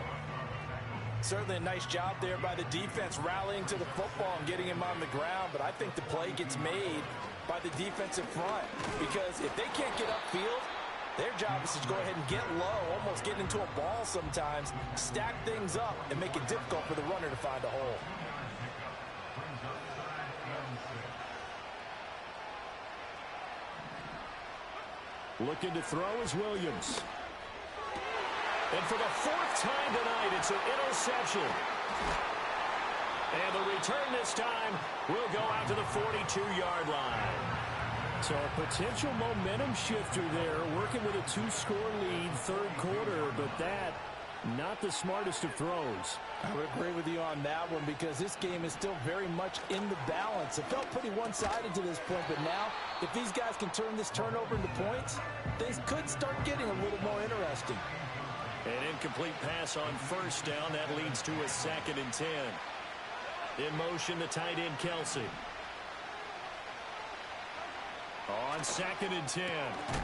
Speaker 4: Certainly a nice job there by the defense rallying to the football and getting him on the ground, but I think the play gets made by the defensive front because if they can't get upfield, their job is to go ahead and get low, almost get into a ball sometimes, stack things up, and make it difficult for the runner to find a hole.
Speaker 5: Looking to throw is Williams.
Speaker 3: And for the 4th time tonight, it's an interception. And the return this time will go out to the 42-yard line.
Speaker 5: So a potential momentum shifter there, working with a 2-score lead, 3rd quarter, but that, not the smartest of throws.
Speaker 4: I would agree with you on that one because this game is still very much in the balance. It felt pretty one-sided to this point, but now, if these guys can turn this turnover into points, things could start getting a little more interesting.
Speaker 3: An incomplete pass on 1st down. That leads to a 2nd and 10. In motion, the tight end, Kelsey. On 2nd and 10.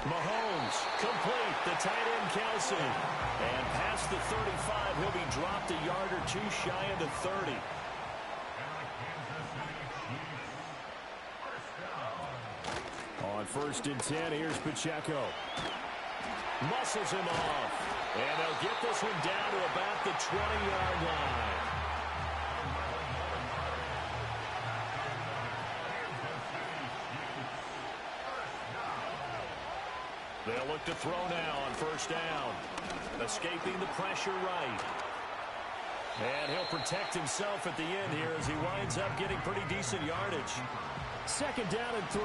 Speaker 3: Mahomes, complete. The tight end, Kelsey. And past the 35, he'll be dropped a yard or two shy of the 30.
Speaker 5: On 1st and 10, here's Pacheco.
Speaker 3: Muscles him off. And they'll get this one down to about the 20-yard line. They'll look to throw now on 1st down. Escaping the pressure right. And he'll protect himself at the end here as he winds up getting pretty decent yardage.
Speaker 5: 2nd down and 3.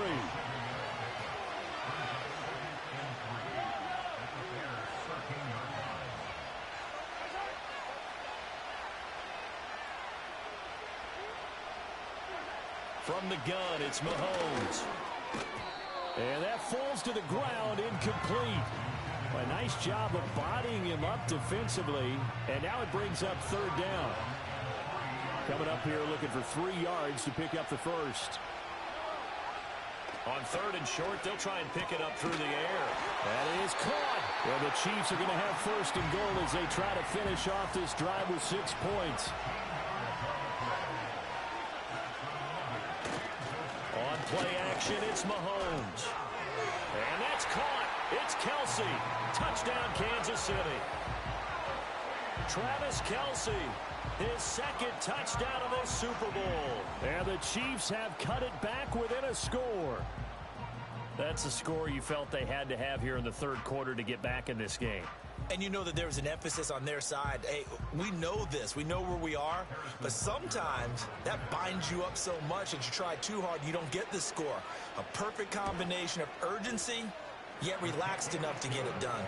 Speaker 3: From the gun, it's Mahomes.
Speaker 5: And that falls to the ground, incomplete. A nice job of bodying him up defensively. And now it brings up 3rd down. Coming up here looking for 3 yards to pick up the 1st.
Speaker 3: On 3rd and short, they'll try and pick it up through the air.
Speaker 5: That is caught. And the Chiefs are going to have 1st and goal as they try to finish off this drive with 6 points.
Speaker 3: On play action, it's Mahomes. And that's caught. It's Kelsey. Touchdown, Kansas City. Travis Kelsey, his 2nd touchdown of this Super Bowl.
Speaker 5: And the Chiefs have cut it back within a score.
Speaker 3: That's a score you felt they had to have here in the 3rd quarter to get back in this game.
Speaker 4: And you know that there's an emphasis on their side. Hey, we know this. We know where we are. But sometimes that binds you up so much that you try too hard, you don't get the score. A perfect combination of urgency, yet relaxed enough to get it done.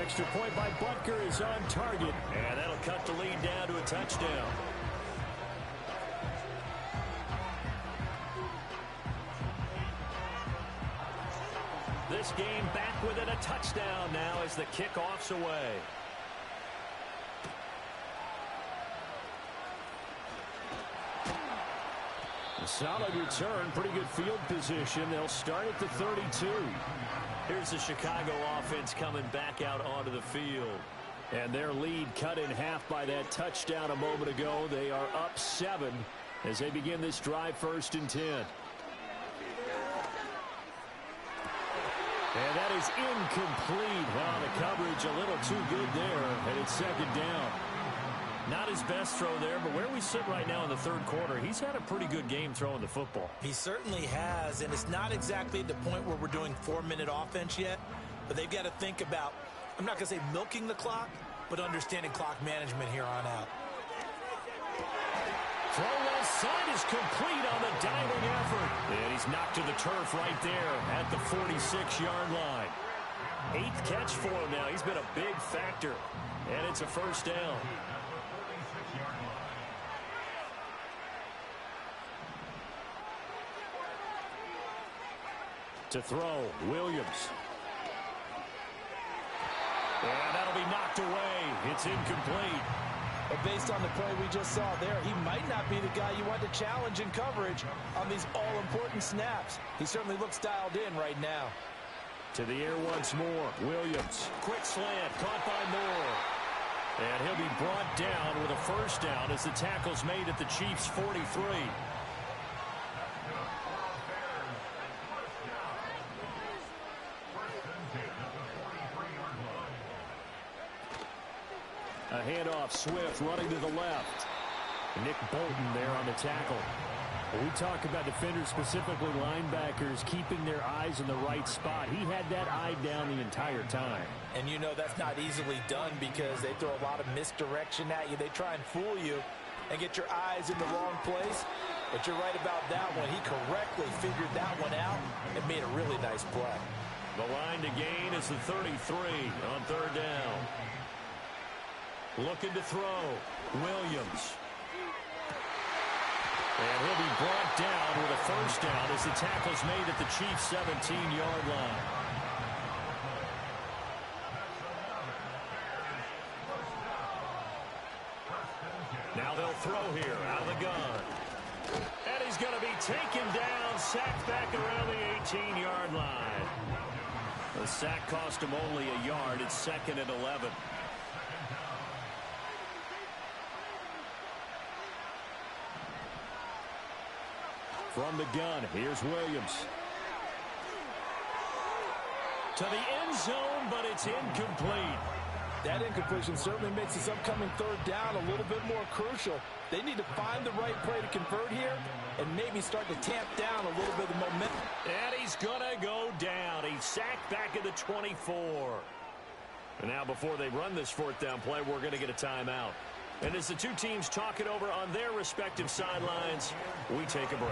Speaker 5: Extra point by Butker is on target.
Speaker 3: And that'll cut the lead down to a touchdown. This game back within a touchdown now as the kickoff's away.
Speaker 5: A solid return, pretty good field position. They'll start at the 32.
Speaker 3: Here's the Chicago offense coming back out onto the field.
Speaker 5: And their lead cut in half by that touchdown a moment ago. They are up 7 as they begin this drive 1st and 10. And that is incomplete. Wow, the coverage a little too good there. And it's 2nd down.
Speaker 3: Not his best throw there, but where we sit right now in the 3rd quarter, he's had a pretty good game throwing the football.
Speaker 4: He certainly has, and it's not exactly at the point where we're doing 4-minute offense yet, but they've got to think about, I'm not going to say milking the clock, but understanding clock management here on out.
Speaker 5: Throw left side is complete on the diving effort. And he's knocked to the turf right there at the 46-yard line. 8th catch for him now. He's been a big factor. And it's a first down. To throw, Williams. And that'll be knocked away. It's incomplete.
Speaker 4: But based on the play we just saw there, he might not be the guy you want to challenge in coverage on these all-important snaps. He certainly looks dialed in right now.
Speaker 5: To the air once more. Williams. Quick slant. Caught by Moore. And he'll be brought down with a first down as the tackle's made at the Chiefs' 43. A handoff, Swift running to the left. Nick Bolton there on the tackle. When we talk about defenders, specifically linebackers, keeping their eyes in the right spot. He had that eye down the entire time.
Speaker 4: And you know that's not easily done because they throw a lot of misdirection at you. They try and fool you and get your eyes in the wrong place. But you're right about that one. He correctly figured that one out and made a really nice play.
Speaker 5: The line to gain is the 33 on third down. Looking to throw. Williams. And he'll be brought down with a first down as the tackle's made at the Chiefs' 17-yard line. Now they'll throw here out of the gun. And he's going to be taken down, sacked back around the 18-yard line. The sack cost him only a yard. It's 2nd and 11. From the gun, here's Williams. To the end zone, but it's incomplete.
Speaker 4: That incompletion certainly makes this upcoming third down a little bit more crucial. They need to find the right play to convert here and maybe start to tamp down a little bit of the momentum.
Speaker 5: And he's going to go down. He's sacked back at the 24. And now before they run this fourth down play, we're going to get a timeout. And as the two teams talk it over on their respective sidelines, we take a break.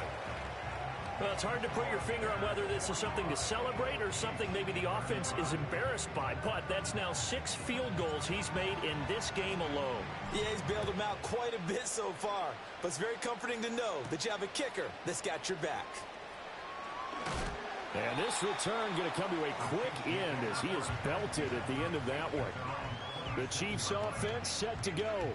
Speaker 5: Well, it's hard to put your finger on whether this is something to celebrate or something maybe the offense is embarrassed by. But that's now 6 field goals he's made in this game alone.
Speaker 4: Yeah, he's bailed them out quite a bit so far. But it's very comforting to know that you have a kicker that's got your back.
Speaker 5: And this return going to come to a quick end as he is belted at the end of that one. The Chiefs offense set to go.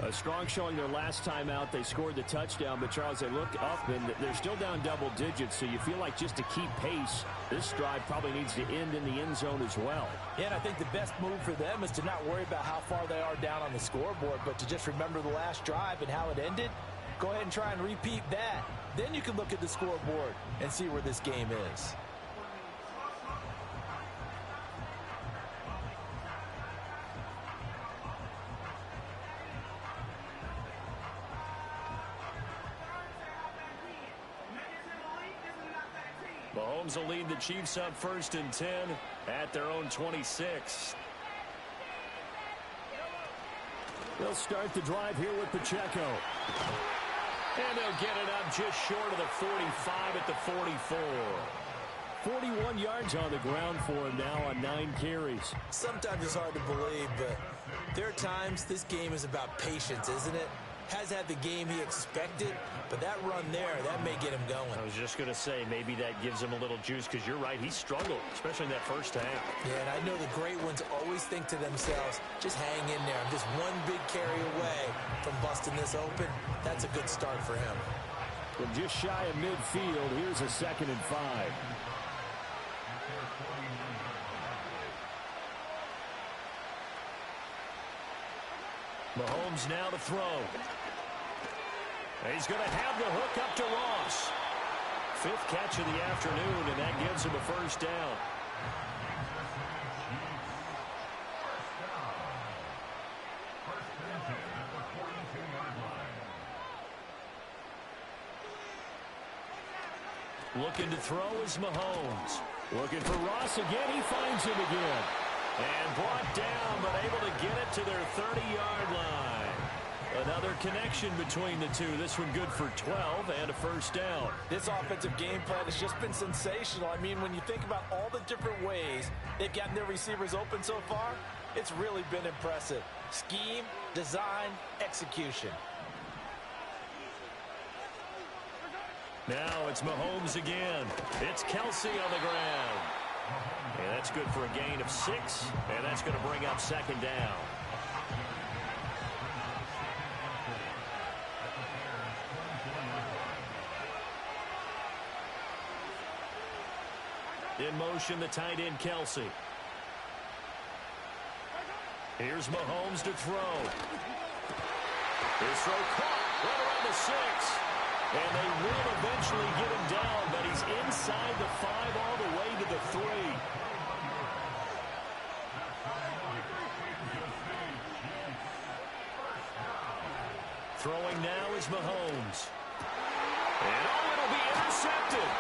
Speaker 5: A strong showing their last time out. They scored the touchdown, but Charles, they look up and they're still down double digits, so you feel like just to keep pace, this drive probably needs to end in the end zone as well.
Speaker 4: Yeah, and I think the best move for them is to not worry about how far they are down on the scoreboard, but to just remember the last drive and how it ended. Go ahead and try and repeat that. Then you can look at the scoreboard and see where this game is.
Speaker 5: Mahomes will lead the Chiefs up 1st and 10 at their own 26. They'll start the drive here with Pacheco. And they'll get it up just short of the 45 at the 44. 41 yards on the ground for him now on 9 carries.
Speaker 4: Sometimes it's hard to believe, but there are times this game is about patience, isn't it? Has had the game he expected, but that run there, that may get him going.
Speaker 5: I was just going to say, maybe that gives him a little juice, because you're right, he struggled, especially in that first half.
Speaker 4: Yeah, and I know the great ones always think to themselves, just hang in there. I'm just one big carry away from busting this open. That's a good start for him.
Speaker 5: From just shy of midfield, here's a 2nd and 5. Mahomes now to throw. He's going to have the hook up to Ross. 5th catch of the afternoon, and that gives him a first down. Looking to throw is Mahomes. Looking for Ross again. He finds him again. And brought down, but able to get it to their 30-yard line. Another connection between the two. This one good for 12 and a first down.
Speaker 4: This offensive game plan has just been sensational. I mean, when you think about all the different ways they've gotten their receivers open so far, it's really been impressive. Scheme, design, execution.
Speaker 5: Now it's Mahomes again. It's Kelsey on the ground. And that's good for a gain of 6, and that's going to bring up second down. In motion, the tight end, Kelsey. Here's Mahomes to throw. His throw caught right around the 6. And they will eventually get him down, but he's inside the 5 all the way to the 3. Throwing now is Mahomes. And it'll be intercepted.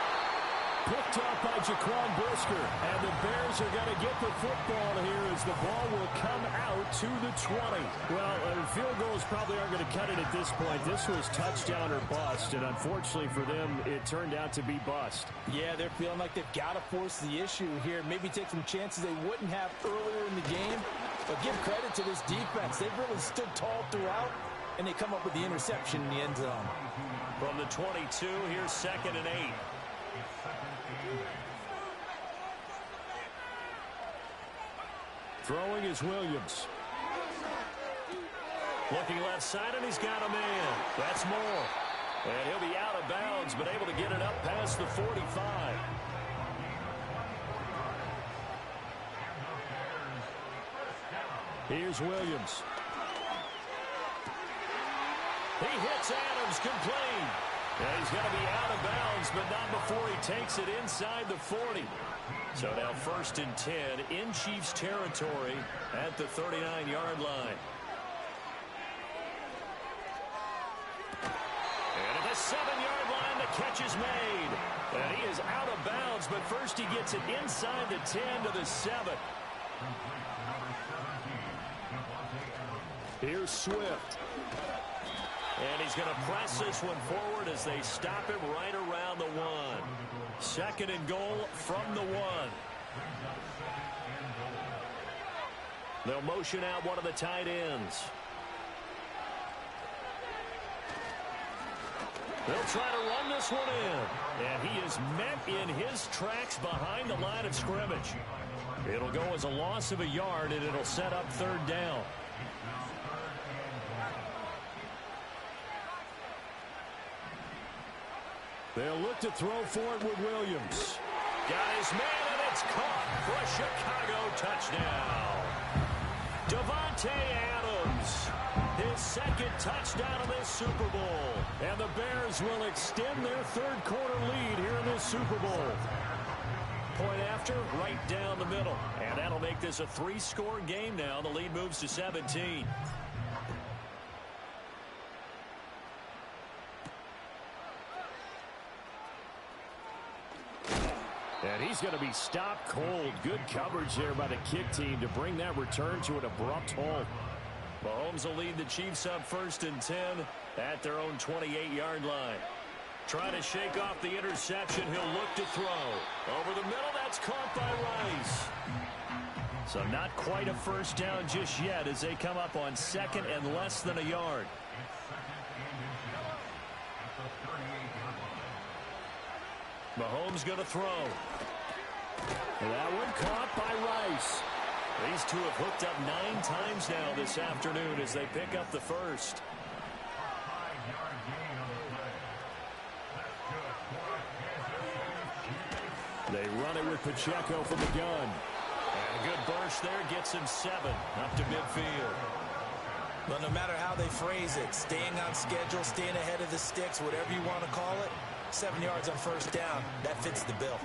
Speaker 3: Picked up by Jaquan Brisker. And the Bears are going to get the football here as the ball will come out to the 20. Well, field goals probably aren't going to cut it at this point. This was touchdown or bust, and unfortunately for them, it turned out to be bust.
Speaker 4: Yeah, they're feeling like they've got to force the issue here. Maybe take some chances they wouldn't have earlier in the game. But give credit to this defense. They've really stood tall throughout, and they come up with the interception in the end zone.
Speaker 5: From the 22, here's 2nd and 8.
Speaker 3: Throwing is Williams.
Speaker 5: Looking left side, and he's got a man. That's Moore. And he'll be out of bounds, but able to get it up past the 45.
Speaker 3: Here's Williams.
Speaker 5: He hits Adams, complete. And he's going to be out of bounds, but not before he takes it inside the 40. So now 1st and 10 in Chiefs territory at the 39-yard line. And at the 7-yard line, the catch is made. And he is out of bounds, but first he gets it inside the 10 to the 7.
Speaker 3: Here's Swift.
Speaker 5: And he's going to press this one forward as they stop him right around the 1. 2nd and goal from the 1. They'll motion out one of the tight ends. They'll try to run this one in. And he is met in his tracks behind the line of scrimmage. It'll go as a loss of a yard, and it'll set up 3rd down.
Speaker 3: They'll look to throw for it with Williams.
Speaker 5: Got his man, and it's caught for a Chicago touchdown. Davante Adams, his 2nd touchdown of this Super Bowl.
Speaker 3: And the Bears will extend their 3rd quarter lead here in this Super Bowl.
Speaker 5: Point after, right down the middle. And that'll make this a 3-score game now. The lead moves to 17.
Speaker 3: And he's going to be stopped cold. Good coverage there by the kick team to bring that return to an abrupt halt.
Speaker 5: Mahomes will lead the Chiefs up 1st and 10 at their own 28-yard line. Trying to shake off the interception. He'll look to throw. Over the middle, that's caught by Rice. So not quite a first down just yet as they come up on 2nd and less than a yard. Mahomes going to throw.
Speaker 3: That one caught by Rice.
Speaker 5: These two have hooked up 9 times now this afternoon as they pick up the first.
Speaker 3: They run it with Pacheco from the gun.
Speaker 5: And a good burst there gets him 7 up to midfield.
Speaker 4: But no matter how they phrase it, staying on schedule, staying ahead of the sticks, whatever you want to call it, 7 yards on first down, that fits the bill.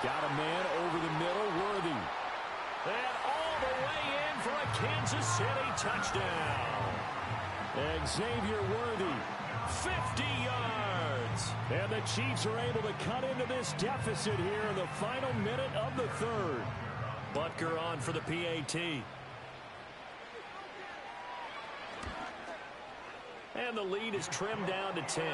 Speaker 3: Got a man over the middle, Worthy.
Speaker 5: And all the way in for a Kansas City touchdown.
Speaker 3: Xavier Worthy,
Speaker 5: 50 yards.
Speaker 3: And the Chiefs are able to cut into this deficit here in the final minute of the 3rd.
Speaker 5: Butker on for the PAT. And the lead is trimmed down to 10.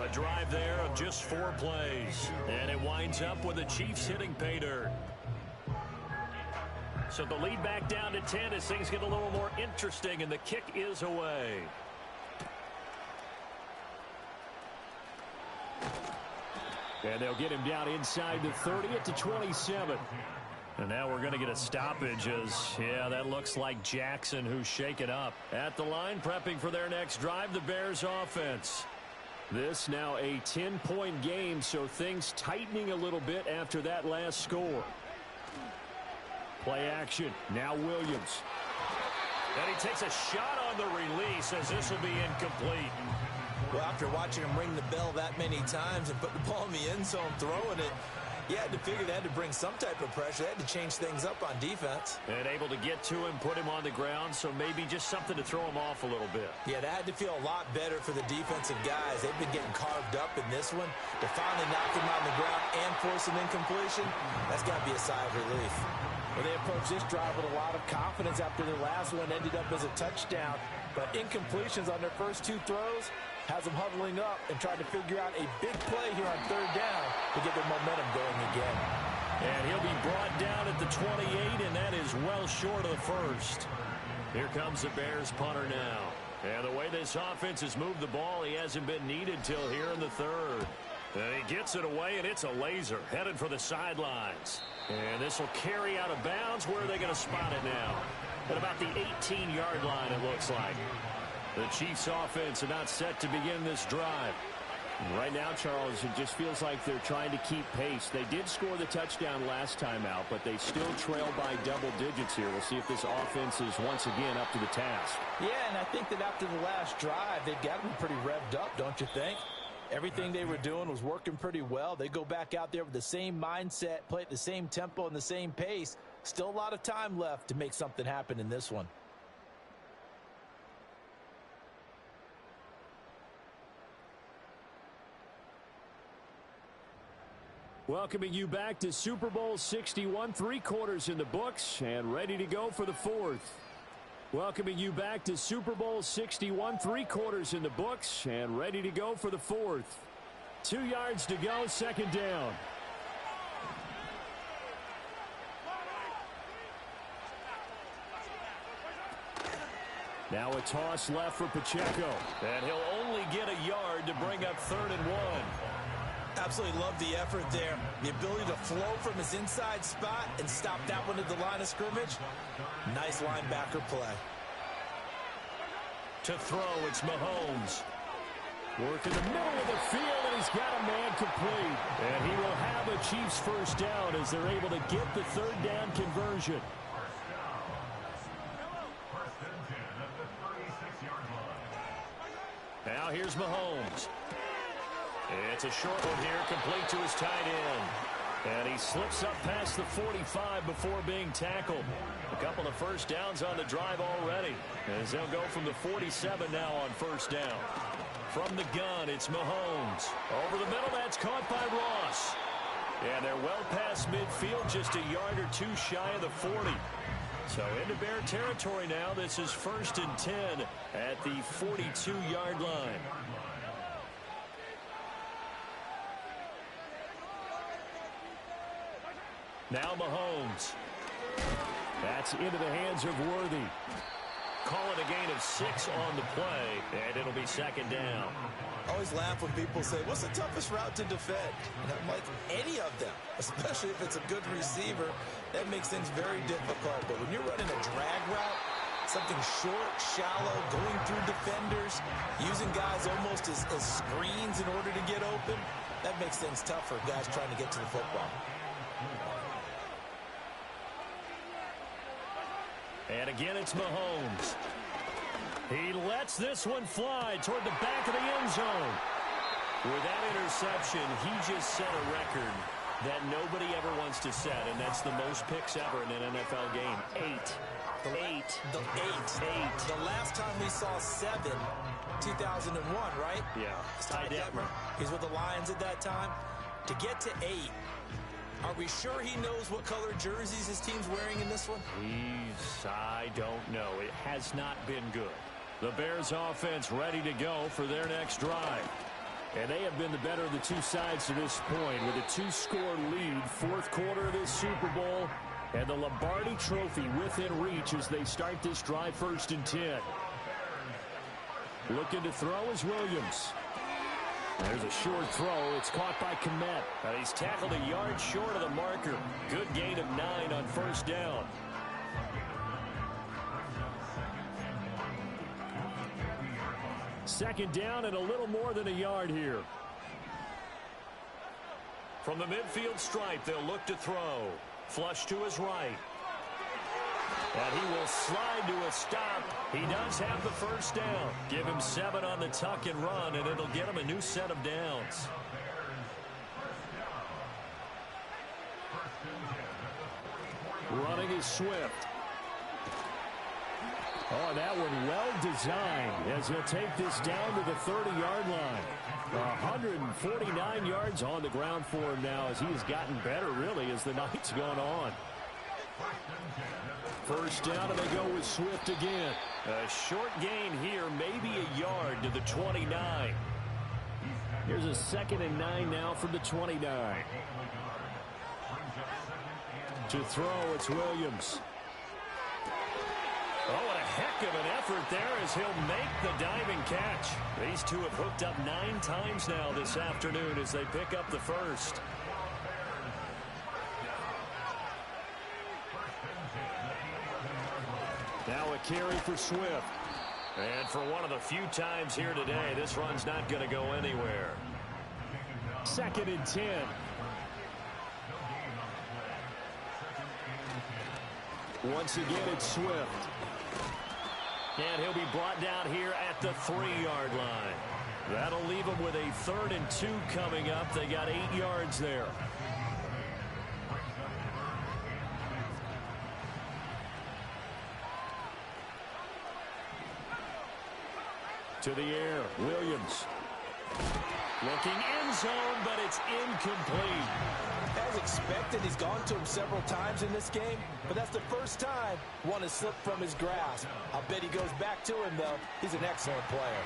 Speaker 5: A drive there of just 4 plays. And it winds up with the Chiefs hitting pay dirt. So the lead back down to 10 as things get a little more interesting, and the kick is away. And they'll get him down inside the 30 at the 27. And now we're going to get a stoppage as, yeah, that looks like Jackson who's shaken up. At the line, prepping for their next drive, the Bears offense. This now a 10-point game, so things tightening a little bit after that last score. Play action. Now Williams. And he takes a shot on the release as this will be incomplete.
Speaker 4: Well, after watching him ring the bell that many times and put the ball in the end zone throwing it, you had to figure they had to bring some type of pressure. They had to change things up on defense.
Speaker 5: And able to get to him, put him on the ground, so maybe just something to throw him off a little bit.
Speaker 4: Yeah, that had to feel a lot better for the defensive guys. They've been getting carved up in this one. To finally knock him on the ground and force an incompletion, that's got to be a sigh of relief.
Speaker 7: Well, they approached this drive with a lot of confidence after their last one ended up as a touchdown. But incompletions on their first 2 throws has them huddling up and trying to figure out a big play here on 3rd down to get their momentum going again.
Speaker 5: And he'll be brought down at the 28, and that is well short of the first. Here comes the Bears punter now. And the way this offense has moved the ball, he hasn't been needed till here in the 3rd. And he gets it away, and it's a laser headed for the sidelines. And this will carry out of bounds. Where are they going to spot it now? At about the 18-yard line, it looks like. The Chiefs offense are not set to begin this drive.
Speaker 7: Right now, Charles, it just feels like they're trying to keep pace. They did score the touchdown last time out, but they still trail by double digits here. We'll see if this offense is once again up to the task.
Speaker 4: Yeah, and I think that after the last drive, they've got to be pretty revved up, don't you think? Everything they were doing was working pretty well. They go back out there with the same mindset, play at the same tempo and the same pace. Still a lot of time left to make something happen in this one.
Speaker 5: Welcoming you back to Super Bowl 61, 3 quarters in the books and ready to go for the 4th. Welcoming you back to Super Bowl 61, 3 quarters in the books and ready to go for the 4th. 2 yards to go, 2nd down. Now a toss left for Pacheco. And he'll only get a yard to bring up 3rd and 1.
Speaker 4: Absolutely love the effort there. The ability to flow from his inside spot and stop that one at the line of scrimmage. Nice linebacker play.
Speaker 5: To throw, it's Mahomes. Work in the middle of the field, and he's got a man complete. And he will have a Chiefs first down as they're able to get the 3rd down conversion. Now here's Mahomes. It's a short one here, complete to his tight end. And he slips up past the 45 before being tackled. A couple of first downs on the drive already, as they'll go from the 47 now on 1st down. From the gun, it's Mahomes. Over the middle, that's caught by Ross. And they're well past midfield, just a yard or 2 shy of the 40. So into Bear territory now. This is 1st and 10 at the 42-yard line. Now Mahomes. That's into the hands of Worthy. Call it a gain of 6 on the play, and it'll be 2nd down.
Speaker 4: I always laugh when people say, what's the toughest route to defend? And I'm like, any of them, especially if it's a good receiver. That makes things very difficult. But when you're running a drag route, something short, shallow, going through defenders, using guys almost as screens in order to get open, that makes things tough for guys trying to get to the football.
Speaker 5: And again, it's Mahomes. He lets this one fly toward the back of the end zone. With that interception, he just set a record that nobody ever wants to set, and that's the most picks ever in an NFL game. 8. 8.
Speaker 4: The last time we saw 7, 2001, right?
Speaker 5: Yeah. Ty Detmer.
Speaker 4: He's with the Lions at that time. To get to 8, are we sure he knows what color jerseys his team's wearing in this one?
Speaker 5: I don't know. It has not been good. The Bears offense ready to go for their next drive. And they have been the better of the two sides to this point with a 2-score lead, fourth quarter of this Super Bowl, and the Lombardi Trophy within reach as they start this drive 1st and 10. Looking to throw is Williams. There's a short throw. It's caught by Kmet. And he's tackled a yard short of the marker. Good gain of 9 on 1st down. Second down and a little more than a yard here. From the midfield stripe, they'll look to throw. Flush to his right. And he will slide to a stop. He does have the 1st down. Give him 7 on the tuck and run, and it'll get him a new set of downs. Running is Swift. Oh, and that one well designed as he'll take this down to the 30-yard line. 149 yards on the ground for him now as he has gotten better, really, as the night's gone on. 1st down, and they go with Swift again. A short gain here, maybe a yard to the 29. Here's a 2nd and 9 now from the 29. To throw, it's Williams. Oh, what a heck of an effort there as he'll make the diving catch. These two have hooked up 9 times now this afternoon as they pick up the 1st. Now a carry for Swift. And for one of the few times here today, this run's not going to go anywhere. 2nd and 10. Once again, it's Swift. And he'll be brought down here at the 3-yard line. That'll leave him with a 3rd and 2 coming up. They got 8 yards there. To the air, Williams. Looking end zone, but it's incomplete.
Speaker 7: As expected, he's gone to him several times in this game, but that's the first time one has slipped from his grasp. I'll bet he goes back to him, though. He's an excellent player.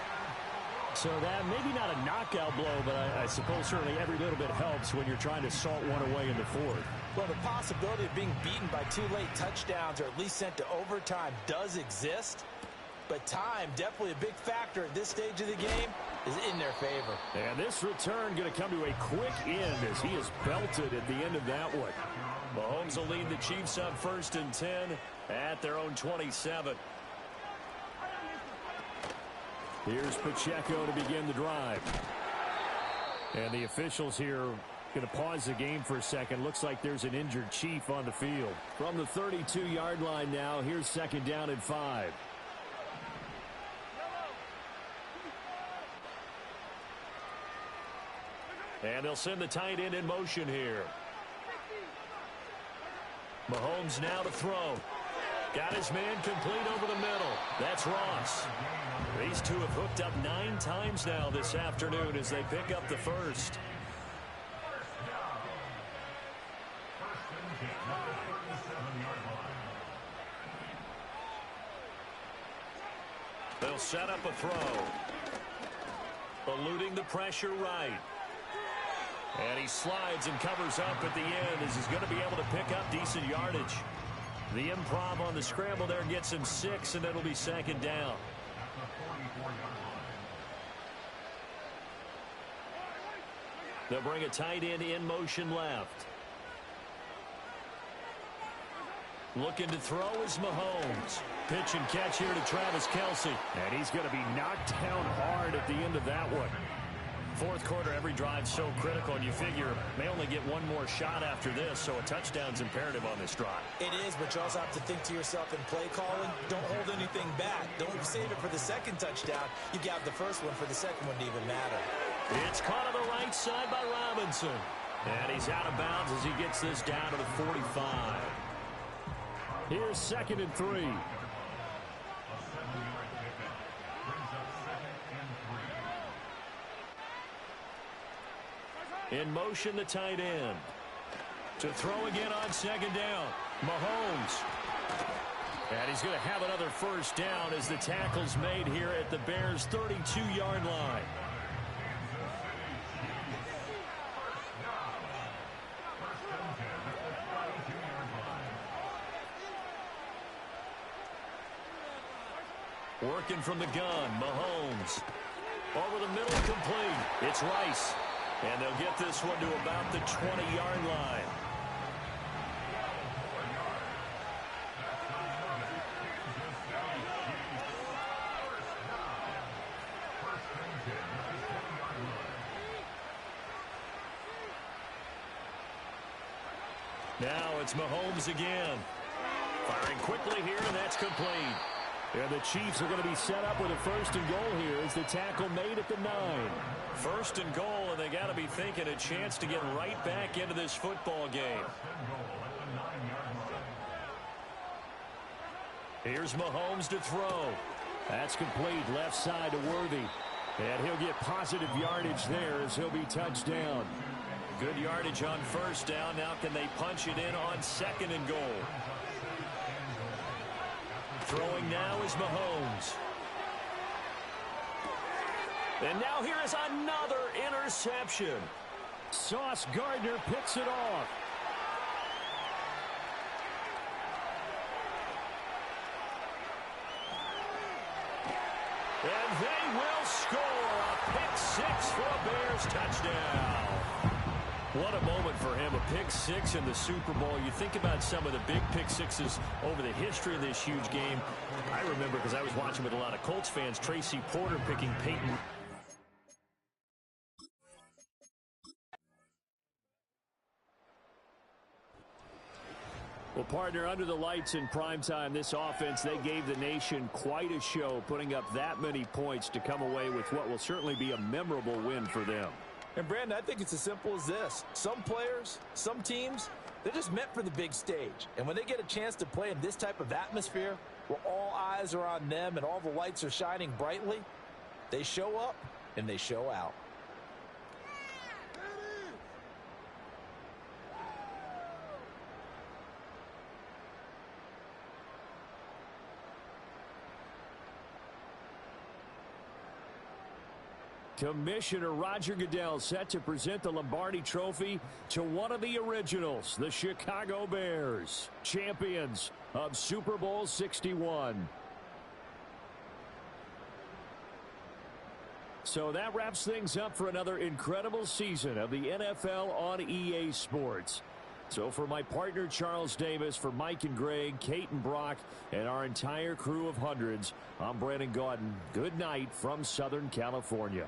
Speaker 5: So that maybe not a knockout blow, but I suppose certainly every little bit helps when you're trying to salt one away in the 4th.
Speaker 7: Well, the possibility of being beaten by 2 late touchdowns or at least sent to overtime does exist. But time, definitely a big factor at this stage of the game, is in their favor.
Speaker 5: And this return going to come to a quick end as he is belted at the end of that one. Mahomes will lead the Chiefs up 1st and 10 at their own 27. Here's Pacheco to begin the drive. And the officials here going to pause the game for a second. Looks like there's an injured Chief on the field. From the 32-yard line now, here's 2nd down and 5. And they'll send the tight end in motion here. Mahomes now to throw. Got his man complete over the middle. That's Ross. These two have hooked up 9 times now this afternoon as they pick up the 1st. They'll set up a throw. Eluding the pressure right. And he slides and covers up at the end as he's going to be able to pick up decent yardage. The improv on the scramble there gets him 6, and it'll be 2nd down. They'll bring a tight end in motion left. Looking to throw is Mahomes. Pitch and catch here to Travis Kelce. And he's going to be knocked down hard at the end of that one. 4th quarter, every drive so critical, and you figure may only get one more shot after this, so a touchdown's imperative on this drive.
Speaker 7: It is, but you also have to think to yourself in play calling, don't hold anything back. Don't save it for the 2nd touchdown. You got the 1st one for the 2nd one to even matter.
Speaker 5: It's caught on the right side by Robinson. And he's out of bounds as he gets this down to the 45. Here's 2nd and 3. In motion, the tight end. To throw again on 2nd down. Mahomes. And he's going to have another first down as the tackle's made here at the Bears' 32-yard line. Working from the gun, Mahomes. Over the middle, complete. It's Rice. And they'll get this one to about the 20-yard line. Now it's Mahomes again. Firing quickly here, and that's complete. And the Chiefs are going to be set up with a first and goal here as the tackle made at the 9. First and goal, and they got to be thinking a chance to get right back into this football game. Here's Mahomes to throw. That's complete, left side to Worthy. And he'll get positive yardage there as he'll be touched down. Good yardage on first down. Now can they punch it in on second and goal? Throwing now is Mahomes. And now here is another interception. Sauce Gardner picks it off. And they will score a pick six for a Bears touchdown. What a moment for him, a pick six in the Super Bowl. You think about some of the big pick sixes over the history of this huge game. I remember, because I was watching with a lot of Colts fans, Tracy Porter picking Peyton. Well, partner, under the lights in primetime, this offense, they gave the nation quite a show, putting up that many points to come away with what will certainly be a memorable win for them.
Speaker 7: And, Brandon, I think it's as simple as this. Some players, some teams, they're just meant for the big stage. And when they get a chance to play in this type of atmosphere, where all eyes are on them and all the lights are shining brightly, they show up and they show out.
Speaker 5: Commissioner Roger Goodell set to present the Lombardi Trophy to one of the originals, the Chicago Bears, champions of Super Bowl 61. So that wraps things up for another incredible season of the NFL on EA Sports. So for my partner Charles Davis, for Mike and Greg, Kate and Brock, and our entire crew of hundreds, I'm Brandon Gaudin. Good night from Southern California.